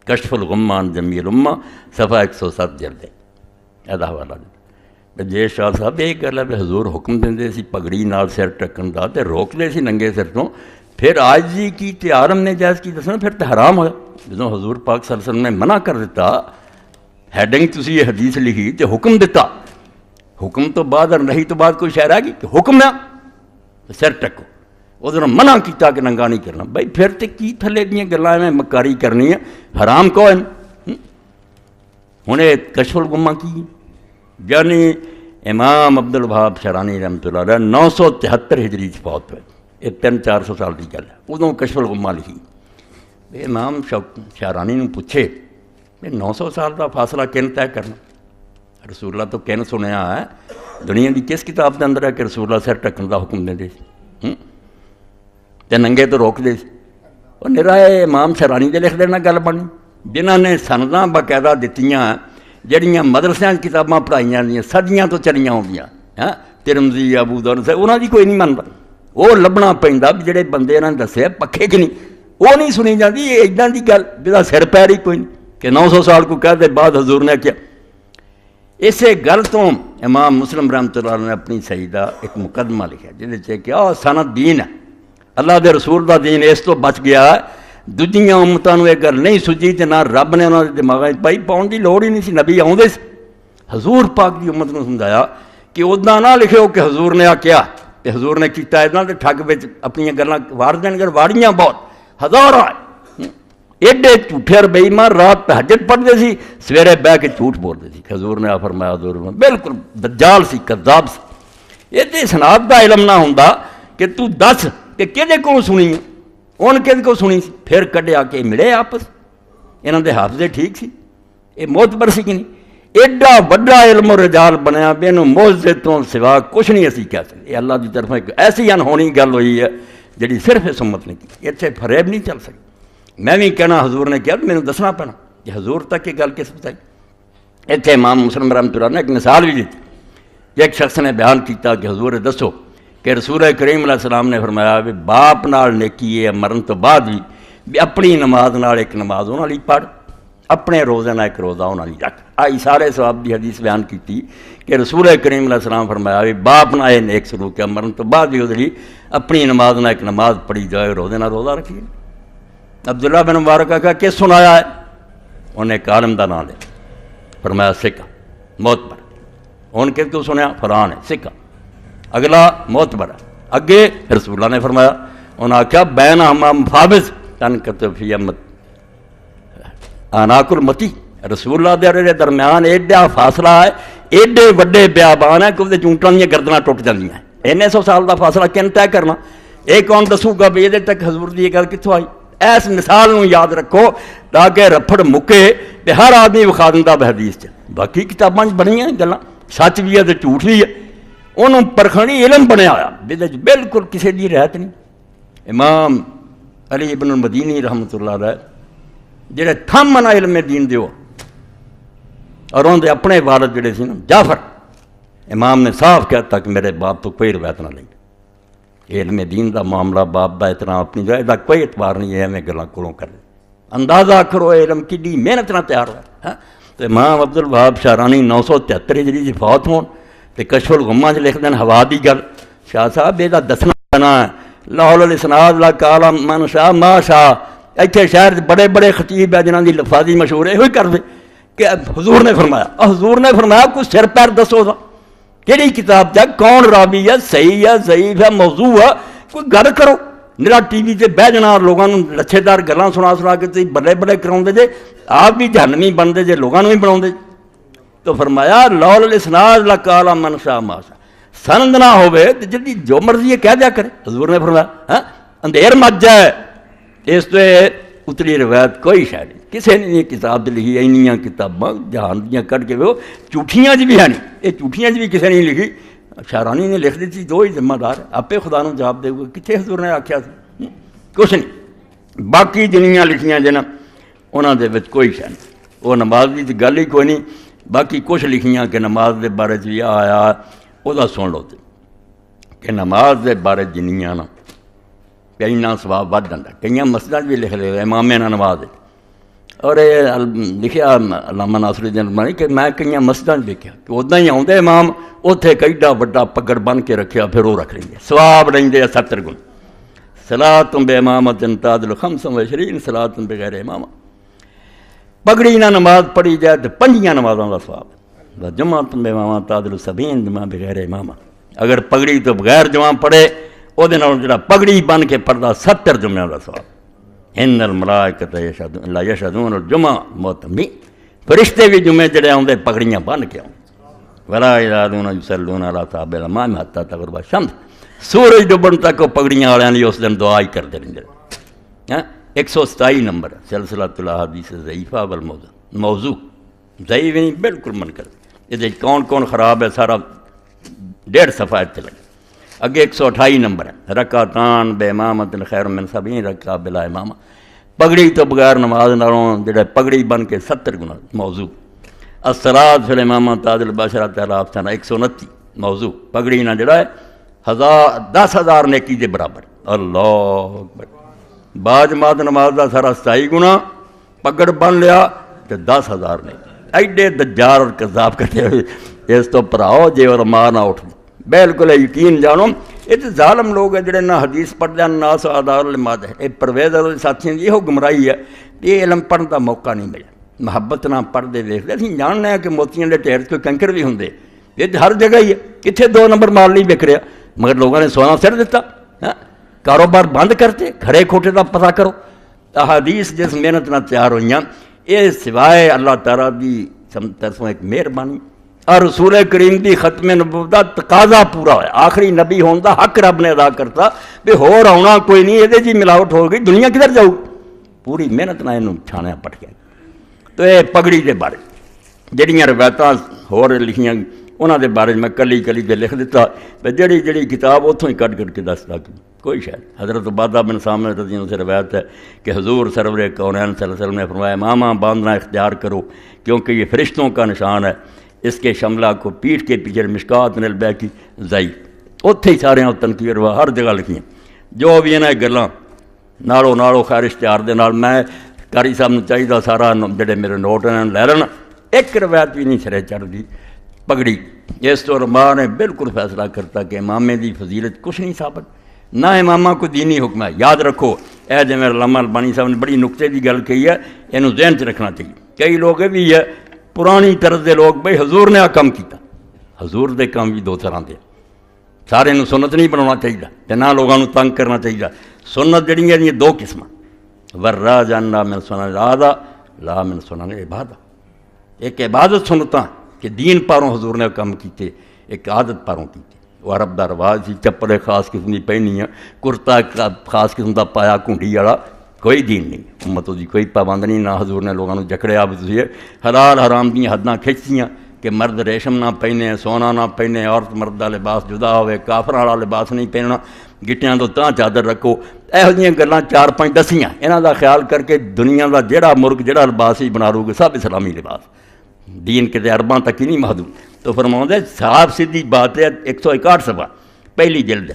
کشف الغمہ عن جمیع الامہ صفحہ 107 جلد ایدا حوالہ دے. جے شاہ صاحب یہ گل ہے حضور حکم دے سی پگڑی نال سر ٹکن دا تے روک دے سی ننگے سر تو، پھر عاجزی کی تے عالم نے جائز کی دسنا پھر تے حرام ہویا. جدوں حضور پاک صلی اللہ علیہ وسلم نے منع کر دیتا ہیڈنگ تسی یہ حدیث لکھی تے حکم دیتا، حکم تو بعد اور نہیں تو بعد کوئی شے رہ گئی کہ حکم ہے سر ٹکو. ادھر منع کیتا کہ ننگا نہیں کرنا. بھائی پھر تے کی تھلے دیاں گلاں میں مکاری کرنی ہے حرام کو ہے. ہن کشف الغمہ کی یعنی امام عبد الوہاب شعرانی رحمۃ اللہ علیہ 973 ہجری فوت ہوئے. یہ 300-400 سال کی گل ہے. ادوں کشف الغمہ لکھی. امام شعرانی نے پوچھے 900 سال کا فاصلہ کن طے کرنا؟ رسول اللہ تو کن سنیا ہے دنیا کی کس کتاب کے اندر ہے کہ رسول اللہ سر ٹکن کا حکم دے تے ننگے تو روک دے. اور نرا امام شعرانی دے لکھ دینا گل بنی جنہوں نے سنداں باقاعدہ دتیاں جہڑیاں مدرسیاں کتاباں پڑھائیاں دیاں صدیاں تو چلیاں ہوندیاں ترمذی ابو داؤد سے انہاں دی کوئی نہیں منتا. وہ لبنا پیندا بھی جڑے بندے انہاں نے دسے پکے کہ نہیں وہ نہیں سنی جاتی. اِداں دی گل جہاں سر پیر ہی کوئی نہیں کہ 900 سال کو کہہ دے بعد حضور نے کیا. اسے گل تو امام مسلم رحمۃ اللہ علیہ نے اپنی سیدہ ایک مقدمہ لکھا جہاں کہ سند دین ہے اللہ دے رسول دا دین اس تو بچ گیا ہے. دوجیاں امتاں نوں یہ گل نہیں سجی تے نہ رب نے انہاں دے دماغاں وچ پائی پاؤن دی لوڑ ہی نہیں سی. نبی آوندے سی حضور پاک دی امت نوں سمجھایا کہ اُداں نہ لکھو کہ حضور نے کیا تے حضور نے کیتا اتنا تے ٹھگ وچ اپنی گلاں وار دین گل واڑیاں بہت ہزاراں ایڈے جھوٹے اور بے ایمان رات تہجد پڑھتے سی سویرے بہ کے جھوٹ بولتے سی. حضور نے فرمایا حضور نے بالکل دجال سی کذاب سی. یہ اسناد دا علم نہ ہوندا کہ تو دس کہ کہدے کو سنی ہے ان کہدے کو سنی سی پھر کڈیا کہ ملے آپس انہاں دے حافظے ٹھیک سی یہ معتبر سی کہ نہیں. ایڈا وڈا علم و رجال بنیا بے نو موجزے تو سوا کچھ نہیں اسی کہہ سکتے. یہ اللہ کی طرف ایک ایسی انہونی گل ہوئی ہے جڑی صرف اس امت نے کی. اتنے فریب نہیں چل سکتی. میں بھی کہنا حضور نے کیا مینوں دسنا پینا کہ حضور تک یہ گل کس بتائی. اتنے امام مسلم رحمۃ اللہ نے ایک مثال بھی دیتی. ایک شخص نے بیان کیتا کہ حضور دسو کہ رسول کریم علیہ السلام نے فرمایا بھی باپ نال نیکی ہے مرن تو بعد بھی اپنی نماز نال ایک نماز انہاں لئی پڑھ اپنے روزے نہ ایک روزہ انہاں لئی رکھ. آئی سارے ثواب دی حدیث بیان کی کہ رسول کریم علیہ السلام فرمایا بھی باپ نہ یہ نیک سلوک ہے مرن تو بعد بھی وہ اپنی نماز نہ ایک نماز پڑھی جائے روزے نہ روزہ رکھیے. عبداللہ بن مبارک کا کس سنایا ہے انہیں ایک عالم کا نام لیا فرمایا سکہ معتبر. ان کس کو سنیا فرحان ہے سکہ اگلا معتبر ہے. اگے رسول اللہ نے فرمایا انہوں نے آخیا بین ہمام فابز تن فی امت آناک المتی. رسول اللہ دے درمیان ایڈا فاصلہ ہے ایڈے وڈے بیابان ہے کہ وہ چونٹاں دیا گردناں ٹوٹ جاندیاں. انہیں 100 سال کا فاصلہ کن طے کرنا یہ کون دسوں گا بھی یہ تک حضور کی یہ گل کتوں آئی. اس مثال نو یاد رکھو تاکہ رفڑ مکے کہ ہر آدمی وکھا دیندا حدیث چ. باقی کتاباں بنیاں گلاں سچ بھی ہے تو جھوٹ بھی ہے انہوں پرکھنی علم بنیا ہوا بالکل کسی کی رہت نہیں. امام علی ابن المدینی رحمۃ اللہ علیہ جڑے تھم نہ علم دین دیو اور انہوں نے اپنے والد جڑے سی نا جعفر امام نے صاف کہتا کہ میرے باپ تو کوئی روایت نہ لیں. علم دین دا معاملہ باپ دا اتنا اپنی جائے دا کوئی اعتبار نہیں ہے. ہمیں گلاں کولوں کر اندازہ کرو علم کی محنت نہ تیار ہوا. تو امام عبد الوہاب شارانی 973 ہجری جی فوت ہون تو کشف الغمہ چ لکھ دین ہوا دی گل شاہ صاحب یہ دسنا پینا ہے لاہور الاسناد لا کالا من شاہ ما شاہ. اتنے شہر بڑے بڑے خطیب ہے جنہاں دی لفاظی مشہور ہے کر دے کہ حضور نے فرمایا. حضور نے فرمایا کوئی سر پیر دسو دا کہڑی کتاب چ کون راوی ہے صحیح ہے ضعیف ہے موضوع ہے کوئی گل کرو. میرا ٹی وی سے بہ جانا لوگوں لچھے دار گلاں سنا کے تھی بڑے بڑے کراؤ جے آپ بھی جہنمی بنتے جے لوگوں بھی بنا. تو فرمایا لول الاسناد لا کالا من شاہ ما شاہ. سند نہ ہوئے تو جی جو مرضی یہ کہہ دیا کرے. حضور نے فرمایا اندھیر مچ جائے اس تو اتلی روایت کوئی شاید نہیں کسی نے یہ کتاب لکھی. اینیاں کتاباں جہان دیاں کٹ کے وہ جھوٹیاں بھی ہیں نہیں یہ جھوٹیاں بھی کسی نے لکھی. شارانی نے لکھ دیتی دو ہی ذمہ دار ہے آپ خدا نو جواب دے گا کتنے حضور نے آخیا سی کچھ نہیں. باقی جنیاں لکھیاں جنا انہوں دے وچ کوئی شاید نہیں. وہ نماز کی گل ہی کوئی نہیں. باقی کچھ لکھیاں کہ نماز دے بارے بھی آیا وہ سن لو کہ نماز دے بارے جنیاں نا کئی نہ سواب بڑھ جاتا. کئی مسجد بھی لکھ لے امام نہ نماز اور لکھیا علامہ ناصر الدین البانی کہ میں کئی مسجد دیکھا کہ ادا ہی آتے امام اتنے کئیڈا وڈا پگڑ بن کے رکھیا پھر وہ رکھ لیں گے سواب لیں گے 70 گن. صلاۃ بے امامت تعدل خمس و عشرین صلاۃ بغیر امامہ. پگڑی نہ نماز پڑھی جائے تو 5 نمازوں کا سواب. جماعت بے امامہ تعدل 70 جمع بغیر امامہ. اگر پگڑی تو بغیر جمع پڑھے وہ جڑا پگڑی بن کے پڑھتا 70 جمعوں کا سواب. ان الملائکۃ لا یشہدون الجمعہ معتمین. فرشتے بھی جمعے جڑے آتے پگڑیاں بن کے آؤں. ولا یزالون یصلون علی صحاب الامام حتی تغرب الشمس. سورج ڈبن تک وہ پگڑیاں والوں اس دن دعا ہی کرتے رہتے. 127 نمبر سلسلۃ الاحادیث ضعیفہ والموضوع ضعیف نہیں بالکل منکر. یہ کون کون خراب ہے سارا 1.5 صفحہ اتنے لگے. اگے 128 نمبر ہے رکعتان بے امامت خیر من 70 رکعۃ بلا امامہ. پگڑی تو بغیر نماز نالوں جڑے پگڑی بن کے 70 گنا موضوع. الصلاۃ فی الامامہ تعدل بعشرۃ آلاف سنہ 129 موضوع. پگڑی نہ جڑا ہے 10,000 نیکی کے برابر. اللہ اکبر. باجماعت نماز کا سارا 27 گنا پگڑ بن لیا تو 10,000 نیکی. ایڈے دجال اور کذاب کٹے ہوئے اس تو پراؤ جے اور ماں نہ اٹھ بالکل یقین جانو. یہ تو ظالم لوگ ہیں جڑے نہ حدیث پڑھتے ہیں نہ آدار الماد ہے. یہ پرویز ساتھیوں کی یہ گمراہی ہے. یہ علم پڑھنے کا موقع نہیں ملا. محبت نہ پڑھتے ویستے اِسی جاننے ہیں کہ موتیاں کے ٹھیر کوئی کنکر بھی ہوں. یہ تو ہر جگہ ہی ہے. کتنے 2 نمبر مال نہیں وک رہا مگر لوگوں نے سونا سر دیتا. کاروبار بند کرتے کھڑے کھوٹے کا پتہ کرو. احادیث جس محنت نہ تیار ہوئی یہ سوائے اللہ تعالیٰ دی طرفوں ایک مہربانی اور رسول کریم دی ختم نبوت دا تقاضا پورا ہوا. آخری نبی ہون دا حق رب نے ادا کرتا بھی ہور آنا کوئی نہیں، یہ جی ملاوٹ ہو گئی، دنیا کدھر جاؤ؟ پوری محنت نہ یہ چھانیا پٹ گیا. تو یہ پگڑی دے بارے جہاں روایت ہور لکھیاں انہوں دے بارے میں کلی کلی دے لکھ دیتا، جڑی جڑی کتاب اتوں ہی کٹ کٹ کے دستا کہ کوئی شاید. حضرت عبادہ بن صامت رضی اللہ عنہ سے روایت ہے کہ حضور سرور کونین صلی اللہ علیہ وسلم نے فرمایا ماما باندھنا اختیار کرو کیونکہ یہ فرشتوں کا نشان ہے، اس کے شملہ کو پیٹھ کے پیچھے مشکات نے البے کی ضعیف. اتھے ہی سارے تنقید ہوا ہر جگہ لکھیں جو بھی انہیں گلاں نالوں خیر اشتہار دے نال. میں قاری صاحب نے چاہیے سارا جڑے میرے نوٹ ہیں لے لینا، ایک روایت بھی نہیں سرے چڑھ دی پگڑی. اس تو علماء نے بالکل فیصلہ کرتا کہ امامے دی فضیلت کچھ نہیں ثابت، نہ امامہ کو دینی حکم ہے. یاد رکھو اے جو میرے علامہ البانی صاحب نے بڑی نقطے کی گل کہی ہے، یہ ذہن چ رکھنا چاہیے. کئی لوگ یہ بھی ہے پرانی طرز دے لوگ بھئی حضور نے کام کیتا. حضور دے کام بھی دو طرح دے، سارے سنت نہیں بنانا چاہیے تے نہ لوگوں تنگ کرنا چاہیے. سنت جڑی ہیں یہ دو قسم، ورا جانا من سنن العادہ لا من سنن العبادہ. ایک عبادت سنتا کہ دین پاروں حضور نے کام کیتے، ایک عادت پاروں کیتے. وہ عرب دا رواج سی چپل خاص قسم کی پہنی ہے، کرتا خاص قسم دا پایا کنڈی والا، کوئی دین نہیں. امت دی کوئی پابند نہیں، نہ حضور نے لوگوں جکڑیا بھی تھی حلال حرام دی حداں کھچتیاں کہ مرد ریشم نہ پہنے، سونا نہ پہنے، عورت مرد دا لباس جدا ہوئے، کافر والا لباس نہیں پہننا، گٹیاں تو تاں چادر رکھو. یہو جہاں گلاں چار پانچ دسیاں انہاں دا خیال کر کے دنیا دا جہڑا ملک جہڑا لباس ہی بنا لو گے سب اسلامی لباس، دین کے عرباں تک ہی نہیں محدود. تو فرماؤں دے صاف سیدھی بات ہے 161 صفحہ پہلی جلد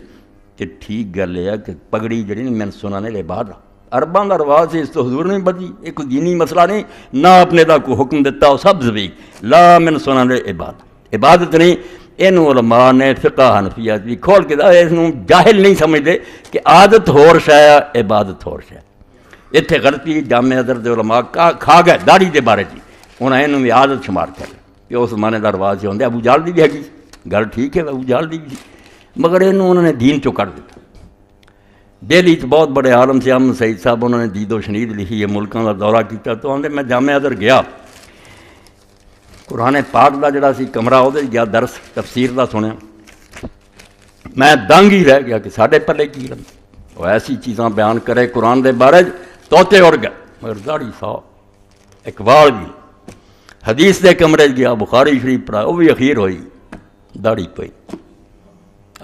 کہ ٹھیک گل ہے کہ پگڑی جڑی نہیں میں سنا نے لباس عرباں دا رواج سے اس تو حضور نہیں بدلی، ایک کوئی دینی مسئلہ نہیں، نہ اپنے دا کوئی حکم دیتا، سب زبیق لا من سنن عبادت عبادت نہیں. ان علماء نے فقہ حنفیت بھی کھول کے اس جاہل نہیں سمجھتے کہ عادت ہور شے عبادت ہور شے. اتنے غلطی جامع حضرت علماء کھا گئے داڑھی دے بارے جی، انہیں انہوں بھی عادت شمار کر کہ اس زمانے کا رواج ہوندے. ابو جہل دی بھی ہے گل ٹھیک ہے، ابو جہل دی بھی، مگر انہوں نے دین چو کر دیتا. دہلی بہت بڑے عالم سے احمد سعید صاحب انہوں نے دید و شنید لکھی ہے، ملکوں کا دورہ کیتا تو آدھے میں جامع ادھر گیا، قرآن پاک دا جڑا سی کمرہ وہ گیا درس تفسیر دا سنیا، میں دنگ ہی رہ گیا کہ ساڈے پلے کی رہا. وہ ایسی چیزاں بیان کرے قرآن دے بارے توتے اڑ گئے، مگر داڑھی صاحب اقبال بھی. حدیث دے کمرے گیا بخاری شریف پڑھا، وہ بھی اخیر ہوئی داڑھی پئی.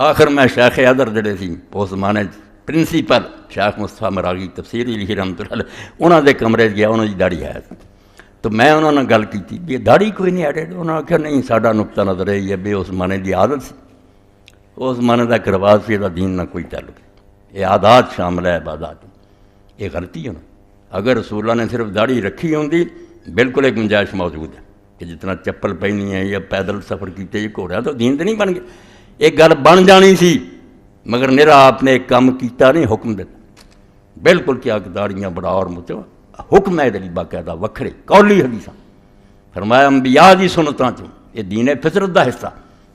آخر میں شیخ ادر جڑے سی اس زمانے پرنسپل شیخ مصطفیٰ مراغی تفسیر ہی لکھی رحمۃ اللہ علیہ، انہوں دے کمرے گیا، انہوں دی داڑھی ہے. تو میں انہوں نے گل کی یہ داڑھی کوئی نہیں ایڈیڈ، انہوں نے کہا نہیں ساڈا نقطہ نظر ہے یہ بھی اس زمانے دی عادت سی، اس زمانے دا رواج سی، دا دین نہ کوئی تعلق ہے. یہ عادات شامل ہے عبادات، یہ غلطی ہے نا. اگر رسول اللہ نے صرف داڑھی رکھی ہوندی بالکل ایک گنجائش موجود ہے کہ جتنا چپل پہنی ہے یا پیدل سفر کیتے یہ گھوڑا تو دین تو نہیں بن گیا. ایک گل بن جانی سی مگر نرا آپ نے ایک کام کیتا نہیں، حکم دیتا بالکل کیا کہ داڑیاں بڑا اور مچو حکم ہے دلی باقاعدہ وکھرے قولی حدیثاں. فرمایا انبیاء دی سنتاں چوں یہ دین فطرت دا حصہ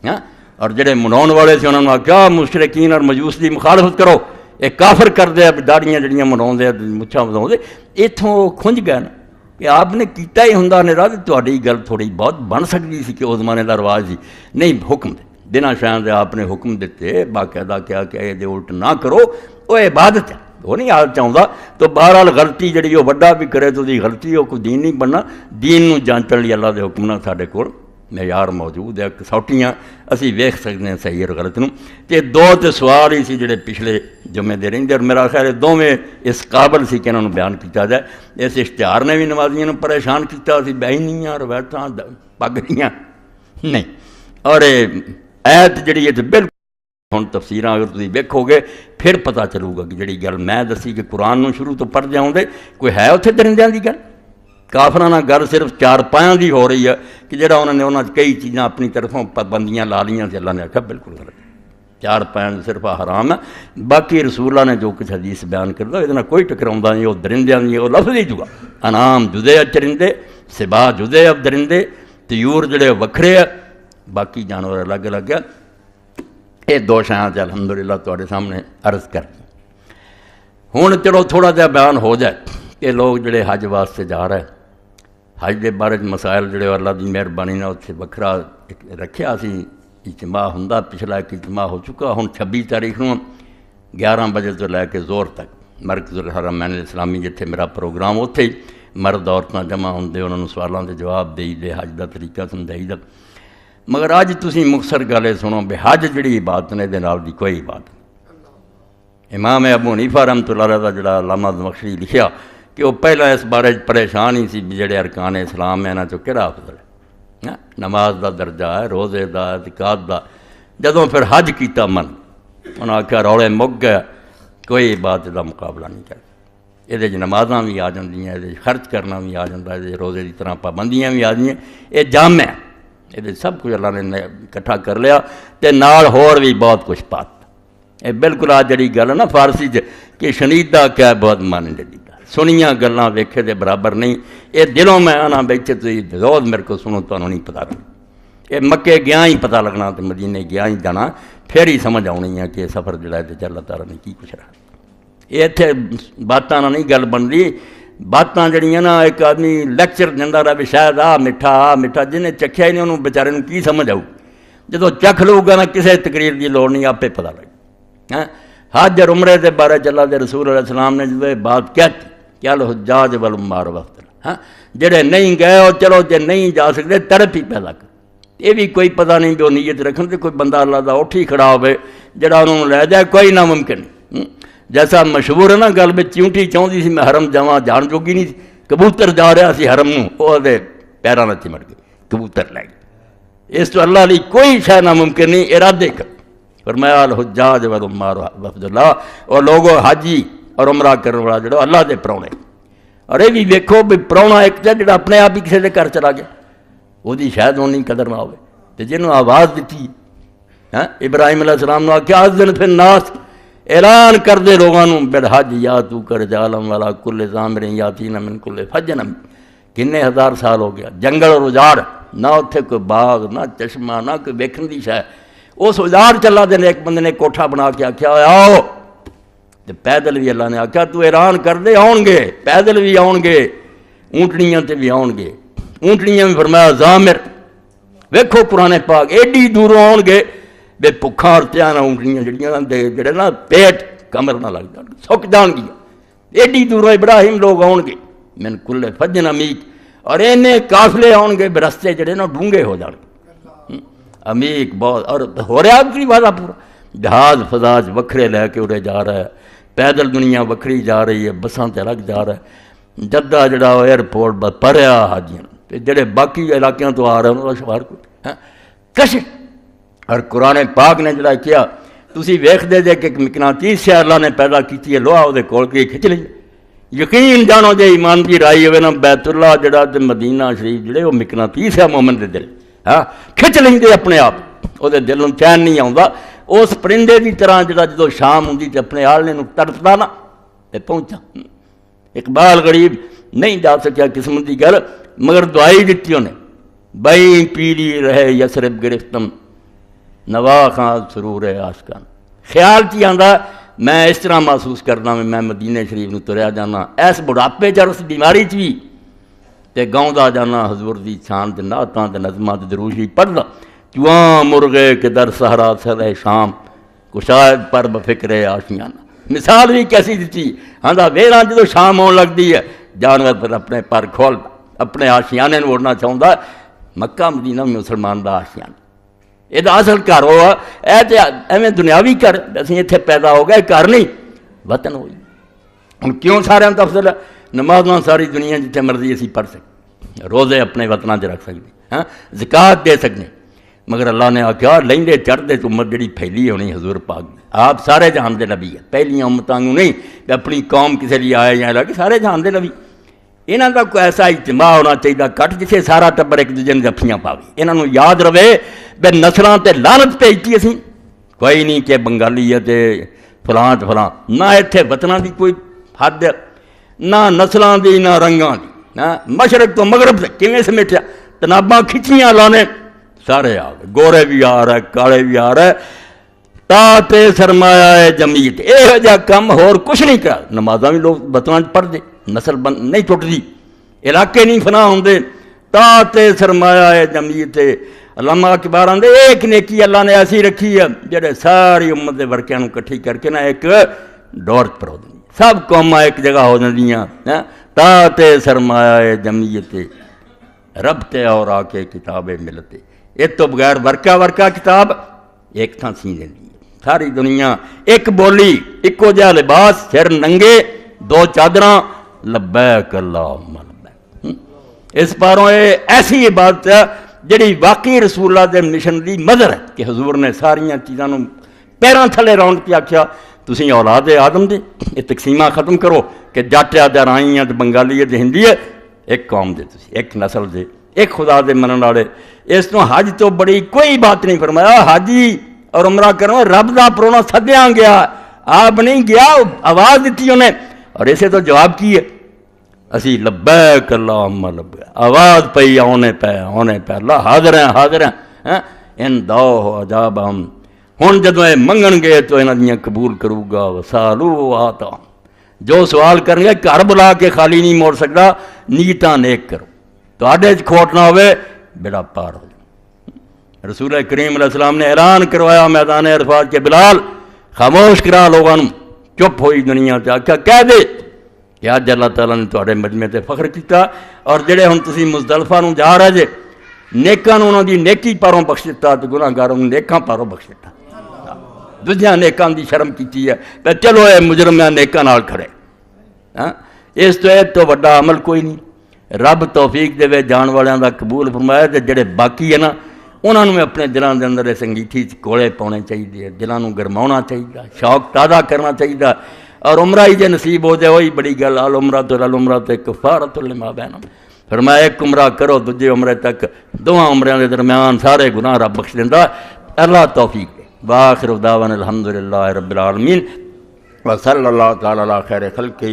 ہاں. اور جڑے مناؤن والے سے انہوں نے کیا مشرکین اور مجوس دی مخالفت کرو، یہ کافر کر دے داڑیاں جڑیاں مناؤں دے مچھاں وداؤں دے. اتوں کھنج گئے نا کہ آپ نے کیتا ہی ہوں نے راہ تھوڑی گل تھوڑی بہت بن سکتی سی کہ اس زمانے کا رواج سی. نہیں حکم دے دنوں شاید آپ نے حکم دیتے باقاعدہ کیا کہ یہ الٹ نہ کرو، وہ عبادت ہے، وہ نہیں آ چاہتا. تو بہرحال غلطی جڑی وہ بڑا بھی کرے تو دی غلطی وہ کوئی دین نہیں بننا. دین نو جانچن لی اللہ دے حکم نہ ساڈے کول معیار موجود ہے، کسوٹیاں اسی ویکھ سکتے ہیں صحیح اور غلط نوں. تے دو تے سوال ہی سی جڑے پچھلے جمعے دے رہندے اور میرا خیال ہے دونوں اس قابل سی کہ انہوں نے بیان کیتا جائے. اس اشتہار نے بھی نمازیاں نوں پریشان کیتا سی، بہنیاں روایتاں پگڑیاں نہیں. اور ایت جڑی ہے بالکل ہن تفسیراں اگر تسی ویکھو گے پھر پتہ چلو گا کہ جڑی گل میں دسی کہ قرآن نوں شروع تو پڑھ جاؤں دے کوئی ہے اتنے درندیاں دی گل. کافرانہ گل صرف چار پایاں دی ہو رہی ہے کہ جڑا انہوں نے انہاں کئی چیزاں اپنی طرفوں پابندیاں لا لیاں تے اللہ نے آکھا بالکل غلط. چار پایاں صرف حرام ہے، باقی رسول اللہ نے جو کچھ حدیث بیان کردا یہ کوئی ٹکراؤندا نہیں. وہ درندیاں دی وہ لفظ ہی جگا انعام جدے چرندے، سبا جدے اب درندے، طیور جڑے وکھرے ہے باقی جانور الگ الگ ہے. یہ دو شیاں الحمدللہ تواڈے سامنے عرض کر دی. ہن چلو تھوڑا جہا بیان ہو جائے کہ لوگ جڑے حج واسطے جا رہے حج دے بارے مسائل جڑے اللہ دی مہربانی نے اتنے وکھرا رکھیا سی اجتماع ہوندا پچھلا ایک اجتماع ہو چکا ہن 26 تاریخ نوں 11 بجے تو لے کے زور تک مرکز الحرمین الاسلامی جتھے میرا پروگرام اتھے ہی مرد عورتاں جمع ہوندے انہاں نوں سوالاں دے جواب دئی دے حج دا طریقہ سمجھائی دا مگر اج تسی مختصر گل سنو بے حج جڑی عبادت نے دے نال دی کوئی عبادت امام ابو حنیفہ رحمۃ اللہ علیہ دا جڑا علامہ زمخشری لکھیا کہ وہ پہلا اس بارے پریشان ہی سی جڑے ارکان اسلام ہے انہاں چوں کہڑا افضل ہے نماز دا درجہ ہے روزے دا زکات دا جدوں پھر حج کیتا من انہاں آکھیا رولے مک گئے کوئی عبادت دا مقابلہ نہیں کرتا یہ نمازاں بھی آ جاندیاں یہ خرچ کرنا بھی آ جاتا ہے روزے کی طرح پابندیاں بھی آ جائیں یہ جامع ہے یہ سب کچھ اللہ نے اکٹھا کر لیا تے نال ہور بھی بہت کچھ پات یہ بالکل آ جڑی گل ہے نا فارسی کہ شنیدہ کیا بہت من جدیدہ سنیاں گلاں ویکھے دے برابر نہیں یہ دلوں میں آنا بیٹھے تو روز میرے کو سنو تو نہیں پتا لگنا یہ مکے گیا ہی پتا لگنا تو مدینے گیا ہی جانا پھر ہی سمجھ آنی ہے کہ سفر جڑا ہے تے اللہ تعالیٰ نے کی کچھ رہا یہ اتنے باتاں نہیں گل بن رہی باتاں جڑیاں نا ایک آدمی لیکچر دینا رہا بھی شاید آ میٹھا جنہیں چکھیا ہی نہیں انہوں بیچارے نوں کی سمجھ آؤ جدو چکھ لو گا نا کسی تقریر کی لوڑ نہیں آپ پتہ لگ حج اور عمرے کے بارے اللہ دے رسول علیہ السلام نے جدو یہ بات کہتی چل حجاج والعمار وقت جڑے نہیں گئے اور چلو جے نہیں جا سکتے تڑپ ہی پیدا کر یہ بھی کوئی پتہ نہیں بھی وہ نیت رکھن تے کوئی بندہ اللہ دا اٹھ ہی کھڑا ہوئے جڑا انہوں لے جائے کوئی ناممکن نہیں جیسا مشہور ہے نا گل میں چیونٹی چاہتی سی میں حرم جاواں جان جوگی نہیں کبوتر جا رہا سی حرم نوں وہ دے پیراں نال چمٹ گئی کبوتر لے گئے اس تو اللہ علی کوئی شے ناممکن نہیں ارادے کر فرمایا الحجاج والعمار وفد اللہ اور لوگوں حاجی اور عمرہ کرنے والا جڑا اللہ دے پرونے اور یہ بھی ویکھو بھی پرونا ایک جڑا اپنے آپ ہی کسی دے گھر چلا گیا وہ شاید اونی قدر نہ ہوئے تو جنہوں آواز دیتی ابراہیم علیہ السلام نے آخیا اذن فی الناس اعلان کر دے لوگوں بالحج یا تو کر جالم والا کل ضامر یاتین من کل فج کنے ہزار سال ہو گیا جنگل اور اجاڑ نہ اتنے کوئی باغ نہ چشمہ نہ کوئی ویکھن دی شے اس اجاڑ چلا دے ایک بندے نے کوٹھا بنا کے آخیا آؤ تے پیدل بھی اللہ نے آخیا تو اعلان کر دے آؤ گے پیدل بھی آؤ گے اونٹنیاں تے بھی آؤ گے اونٹنیاں بھی فرمایا ضامر ویکھو قرآن پاک ایڈی دوروں آؤ گے بے بھکھاں اور تیانا اونٹنیاں جڑے نا پیٹ کمر نہ لگ جان سک جان گیا ایڈی دوروں ابراہیم لوگ آؤ گے من کل فجن عمیق اور اینے قافلے آؤ گے برستے جڑے نا ڈونگے ہو جان گے عمیق بہت اور ہو رہا ہے وعدہ پورا جہاز فضاج وکھرے لے کے اڑے جا رہا ہے پیدل دنیا وکھری جا رہی ہے بساں تے لگ جا رہا ہے جدہ جڑا ایئرپورٹ بھریا حاجیاں جڑے باقی علاقوں تو آ رہے ہیں انہوں نے شمار کوئی کشش اور قرآن پاک نے جڑا کیا تسی ویکھ دے جے کہ مقناطیس سے اللہ نے پیدا کیتی ہے لوہا وہ کول کے کھچ لیں یقین جانو جے ایمان کی رائی ہوئے نا بیت اللہ جڑا تے مدینہ شریف جڑے وہ مقناطیس ہے مومن دے دل کھچ لیں دے اپنے آپ وہ دل نوں چین نہیں آؤں اس پرندے کی طرح جڑا جدو شام ہوں تے اپنے آلنے نوں تڑپدا نا تے پہنچا اقبال غریب نہیں جا سکیا قسمت کی گل مگر دعائی دیتی انہیں بئی پیلی رہے یسرب گرفتم نوا خان سرور آشکان خیال چی آندا میں اس طرح محسوس کرنا میں مدینہ شریف نوں تریا جانا ایس بڑھاپے چ اس بیماری چ بھی تے گاؤں جانا حضور دی شان تے نعتاں تے نظماں تے دروشی پڑھدا جواں مرغے کے در صحرا سرے شام کشاید پر بفکر آشیانہ مثال بھی کیسی دیتی آندا ویڑاں جدوں شام ہون لگدی ہے جانور پر اپنے پر کھول اپنے آشیانے نوں اڑنا چاہندا مکہ مدینہ مسلمان دا آشیانہ یہ تو اصل گھر ہوا اے تے ایویں دنیاوی گھر اسی اتنے پیدا ہو گئے گھر نہیں وطن ہوئی ہوں کیوں سارے افضل ہے نمازاں ساری دنیا جتنے مرضی اسی پڑھ سکتے روزے اپنے وطنوں سے رکھ سکتے زکات دے سکتے مگر اللہ نے آخیا لیندے چڑھتے امت جڑی پھیلی ہونی حضور پاک آپ سارے جہان دے نبی ہے پہلیاں امتاں نہیں کہ اپنی قوم کسی لیے آئے یا لگے سارے جہان دے نبی یہاں کا کوئی ایسا اجتماع ہونا چاہیے کٹ جسے سارا ٹبر ایک دوجے نے جفیاں پاوے یہاں یاد رہے بے نسلاں تے لعنت بھیجتی اسی کوئی نہیں کہ بنگالی ہے تے فلاں فلاں نہ اتنے وطناں دی کوئی حد نہ نسلاں دی نہ رنگاں دی نہ مشرق تو مغرب تک کیویں سمیٹیا تناباں کھچیاں لانے سارے آ گئے گورے بھی آ رہے کالے بھی آ رہے تا تے سرمایہ جمیت یہ جا کم ہور کچھ نہیں کرا نمازاں بھی لوگ وطناں پڑھ دے نسل نہیں ٹوٹتی، علاقے نہیں فنا ہوندے، تا سرمایہ ہے جمعیت۔ علامہ اقبال آندے ایک نیکی اللہ نے ایسی رکھی ہے جڑے ساری امت دے ورکیاں نوں کٹھی کر کے نا ایک ڈور پر ہو دیں، سب قوماں ایک جگہ ہو جاندیاں، تا سرمایہ ہے جمعیت رب تے اور آ کے کتاب ملت، اس تو بغیر ورکا کتاب ایک تھاں سی دیندی ہے۔ ساری دنیا ایک بولی، ایکو جہا لباس، سر ننگے، دو چادراں، لبیک اللہم لبیک۔ اس پاروں یہ ایسی عبادت ہے جڑی واقعی رسول اللہ دے مشن دی مدر ہے کہ حضور نے ساریاں چیزاں نوں پیراں تھلے راؤنڈ کے آکھیا تسی اولاد آدم دے یہ تقسیمہ ختم کرو کہ جٹ ہے تے رائی ہے تے بنگالی ہے تے ہندی ہے، ایک قوم دے تسی، ایک نسل دے، ایک خدا دے منن والے۔ اس تو حج تو بڑی کوئی بات نہیں فرمایا، حاجی اور عمرہ کرو رب دا پرونا سدیاں گیا، آپ نہیں گیا، آواز دیتی انہیں، اور اسے تو جواب کی ہے اسی لبیک اللہم لبیک، آواز پئی آنے پہ اللہ حاضر ہیں ان دو عجاب ہم ہن جدوں اے منگن گے تو انہاں دیاں قبول کروں گا، وسالو آتا جو سوال کریں گے گھر بلا کے خالی نہیں موڑ سکتا، نیتاں نیک کرو تواڈے وچ کھوٹ نہ ہوئے بیڑا پار ہو جائے۔ رسول کریم علیہ السلام نے اعلان کروایا میدان عرفات کے بلال خاموش کرا لوگاں نوں، چپ ہوئی دنیا تے آکھیا کہہ دے کہ اج اللہ تعالیٰ نے تواڈے مجمع تے فخر کیتا، اور جڑے ہن تسی مزدلفہ نوں جا رہے جے نیکاں نوں انہاں دی نیکی پاروں بخش دتا تے گناہگاراں نوں نیکاں پاروں بخش دتا، دوجیاں نیکاں دی شرم کیتی ہے تے چلو اے مجرم نیکاں نال کھڑے، اس تو وڈا عمل کوئی نہیں۔ رب توفیق دے جان والیاں دا قبول فرمایا تے جڑے باقی ہے نا انہاں نوں اپنے دلاں دے اندر اس انگیٹھی کولے پاؤنے چاہیے، دلاں نوں گرماؤنا چاہیے، شوق تازہ کرنا چاہیے، اور عمرہ ہی جے نصیب ہو جائے وہی بڑی گل، العمرۃ کفارۃ لما بینہم، فرمایا ایک عمرہ کرو دوجے عمرے تک دوواں عمریاں دے درمیان سارے گناہ رب بخش دیندا، اللہ توفیق دے۔ وآخر دعوانا الحمدللہ رب العالمین وصلی اللہ تعالی علی خیر خلقہ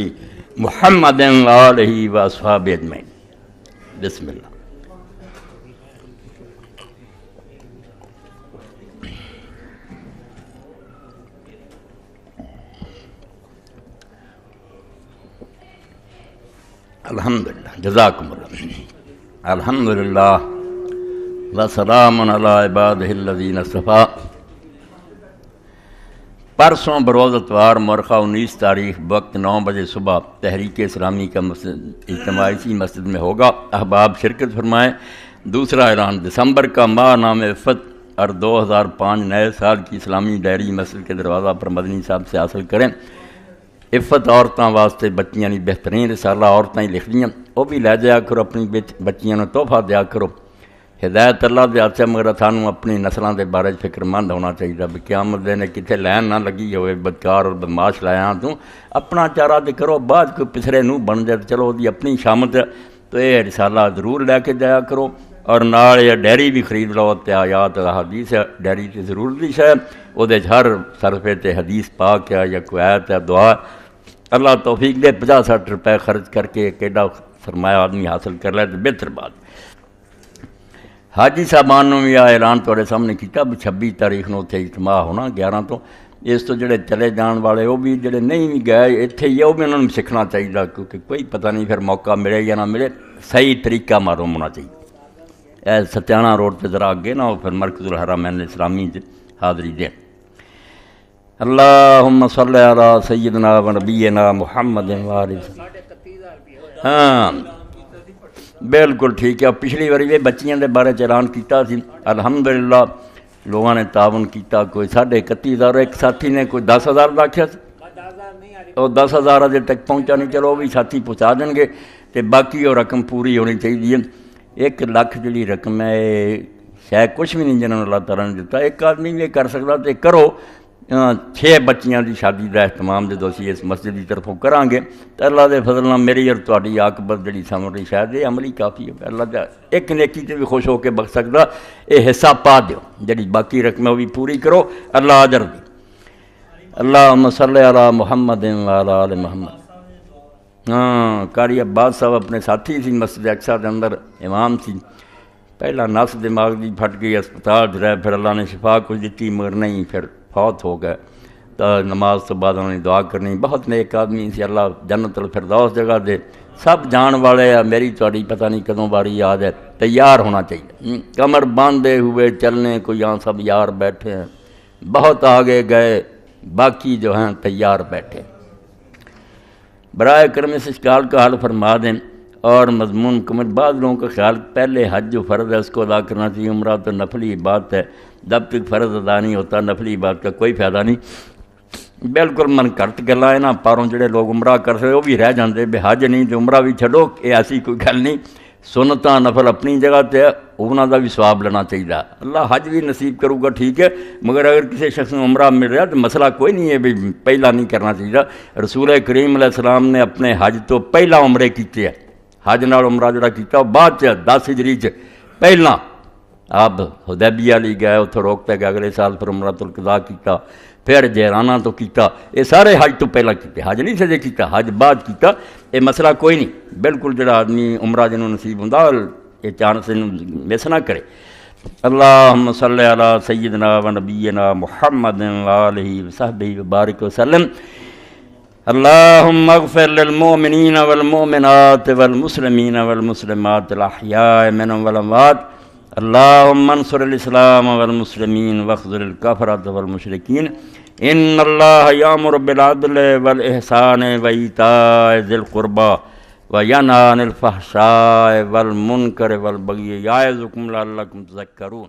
محمد وآلہ واصحابہ اجمعین۔ بسم اللہ۔ الحمدللہ جزاکم اللہ، الحمدللہ وسلام علی عبادہ الذین اصطفیٰ۔ پرسوں بروز اتوار مورخہ 19 تاریخ وقت 9 بجے صبح تحریک اسلامی کا اجتماع اسی مسجد میں ہوگا، احباب شرکت فرمائیں۔ دوسرا اعلان، دسمبر کا ماہ نام عفت اور 2005 نئے سال کی اسلامی ڈائری مسجد کے دروازہ پر مدنی صاحب سے حاصل کریں۔ عفت عورتوں واسطے بچیاں دی بہترین رسالہ عورتیں ہی لکھ دیاں، وہ بھی لے جایا کرو، اپنی بچیاں نوں تحفہ دیا کرو۔ ہدایت اللہ دے ہاتھ مگر سانوں اپنی نسلاں دے بارے فکر مند ہونا چاہیے بھی قیامت دے نے کتنے لین نہ لگی ہوئے بدکار اور بدماش لایا تو اپنا چارہ تے کرو، بعد کوئی پچھڑے نو بن جائے چلو دی اپنی شامت ہے، تو یہ رسالہ ضرور لے کے جایا کرو، اور نال یہ ڈائری بھی خرید لو تے آیات حدیث ہے ڈائری تے ضرور دی ہے، وہ دے ہر صرفے تے حدیث پاک ہے یا کوئی آیت ہے دعا، اللہ توفیق دے 50-60 روپے خرچ کر کے ایک ایڈا سرمایہ آدمی حاصل کر لے تو بہتر بات۔ حاجی صاحبان نے بھی اعلان تھوڑے سامنے کیتا بھی 26 تاریخ نو اتنے اجتماع ہونا 11 تو، اس تو جڑے چلے جان والے وہ بھی جڑے نہیں بھی گئے اتنے ہی وہ بھی انہوں نے سیکھنا چاہیے، کیونکہ کوئی پتہ نہیں پھر موقع ملے یا نہ ملے، صحیح طریقہ معلوم ہونا چاہیے۔ اے ستیانہ روڈ پہ ذرا اگے نا وہ پھر مرکز الحرمین اسلامی حاضری دیں۔ اللہم صلی علی سیدنا و نبینا محمد وآلہ۔ ہاں بالکل ٹھیک ہے، پچھلی باری بھی بچیاں دے بارے اعلان کیتا سی، الحمدللہ لوگوں نے تعاون کیتا، کوئی 31,500 ایک ساتھی نے کوئی 10,000 آکھیا سی، اور 10,000 اجے تک پہنچا نہیں، چلو وہ بھی ساتھی پہنچا دیں گے، تو باقی وہ رقم پوری ہونی چاہیے۔ 1 لاکھ جڑی رقم ہے شاید کچھ بھی نہیں جنہوں نے اللہ تعالیٰ نے دیتا، ایک آدمی بھی کر سکتا تو کرو۔ 6 بچیاں دی شادی دا اہتمام جدوں اسی اس مسجد کی طرفوں کران گے تو اللہ دے فضل نال میری اور تہاڈی عاقبت جڑی سامنے شاید یہ عملی کافی ہے، اللہ دا ایک نیکی تے بھی خوش ہو کے بخش سکدا، یہ حصہ پا دیو، جڑی باقی رقم وہ بھی پوری کرو، اللہ اجر دی۔ اللہم صلی علی محمد وعلی آل محمد۔ قاری عباس صاحب اپنے ساتھی سی مسجد اقصیٰ دے اندر امام سی، پہلا نس دماغ دی پھٹ گئی، اسپتال رہے، پھر اللہ نے شفا کچھ دیتی مگر نہیں، پھر فوت ہو گئے۔ نماز تو بعد انہوں نے دعا کرنی، بہت نیک آدمی سی، اللہ جنت الفردوس جگہ دے، سب جان والے ہیں، میری تھوڑی پتہ نہیں کدوں باری یاد ہے، تیار ہونا چاہیے، کمر باندھے ہوئے چلنے کو، یہاں سب یار بیٹھے ہیں، بہت آگے گئے، باقی جو ہیں تیار بیٹھے۔ برائے کرم اس اشکال کا حل فرما دیں اور مضمون کمل۔ بعض لوگوں کا خیال پہلے حج جو فرض ہے اس کو ادا کرنا چاہیے، عمرہ تو نفلی عبادت ہے، جب تک فرض ادا نہیں ہوتا نفلی عبادت کا کوئی فائدہ نہیں۔ بالکل من کرت گلا ہے نا، پاروں جڑے لوگ عمرہ کر سکے وہ بھی رہ جاندے، بے حج نہیں تو عمرہ بھی چھڈو، یہ ایسی کوئی گل نہیں، سنتاں نفل اپنی جگہ تے انہاں دا بھی ثواب لینا چاہیے، اللہ حج بھی نصیب کروں گا ٹھیک ہے، مگر اگر کسی شخص کو عمرہ مل رہا تو مسئلہ کوئی نہیں ہے بھی پہلا نہیں کرنا چاہیے۔ رسول کریم علیہ السلام نے اپنے حج تو پہلا عمرے کیتے ہیں، حج نال عمرہ جڑا کیتا وہ بعد 10 ہجری پہلا آپ حدیبیہ علی گئے، اتوں روکتے گئے، اگلے سال پھر عمرۃ القضاء کیتا، پھر جیرانہ تو کیتا، یہ سارے حج تو پہلا کیتے، حج نہیں سجے کیتا، حج بعد کیتا، یہ مسئلہ کوئی نہیں، بالکل جڑا آدمی عمرہ جنہوں نصیب ہوندا یہ چانس مس نہ کرے۔ اللہم صلی علی سیدنا و نبینا محمد وآلہ وصحبہ وبارک وسلم۔ اللہم اغفر للمؤمنین والمؤمنات والمسلمین والمسلمات الاحیاء منهم والاموات، اللہم انصر الاسلام والمسلمین واخذل الکفرۃ والمشرکین، ان اللہ یامر بالعدل والاحسان وایتاء ذی القربى وینہی عن الفحشاء والمنکر والبغی یعظکم لعلکم تذکرون۔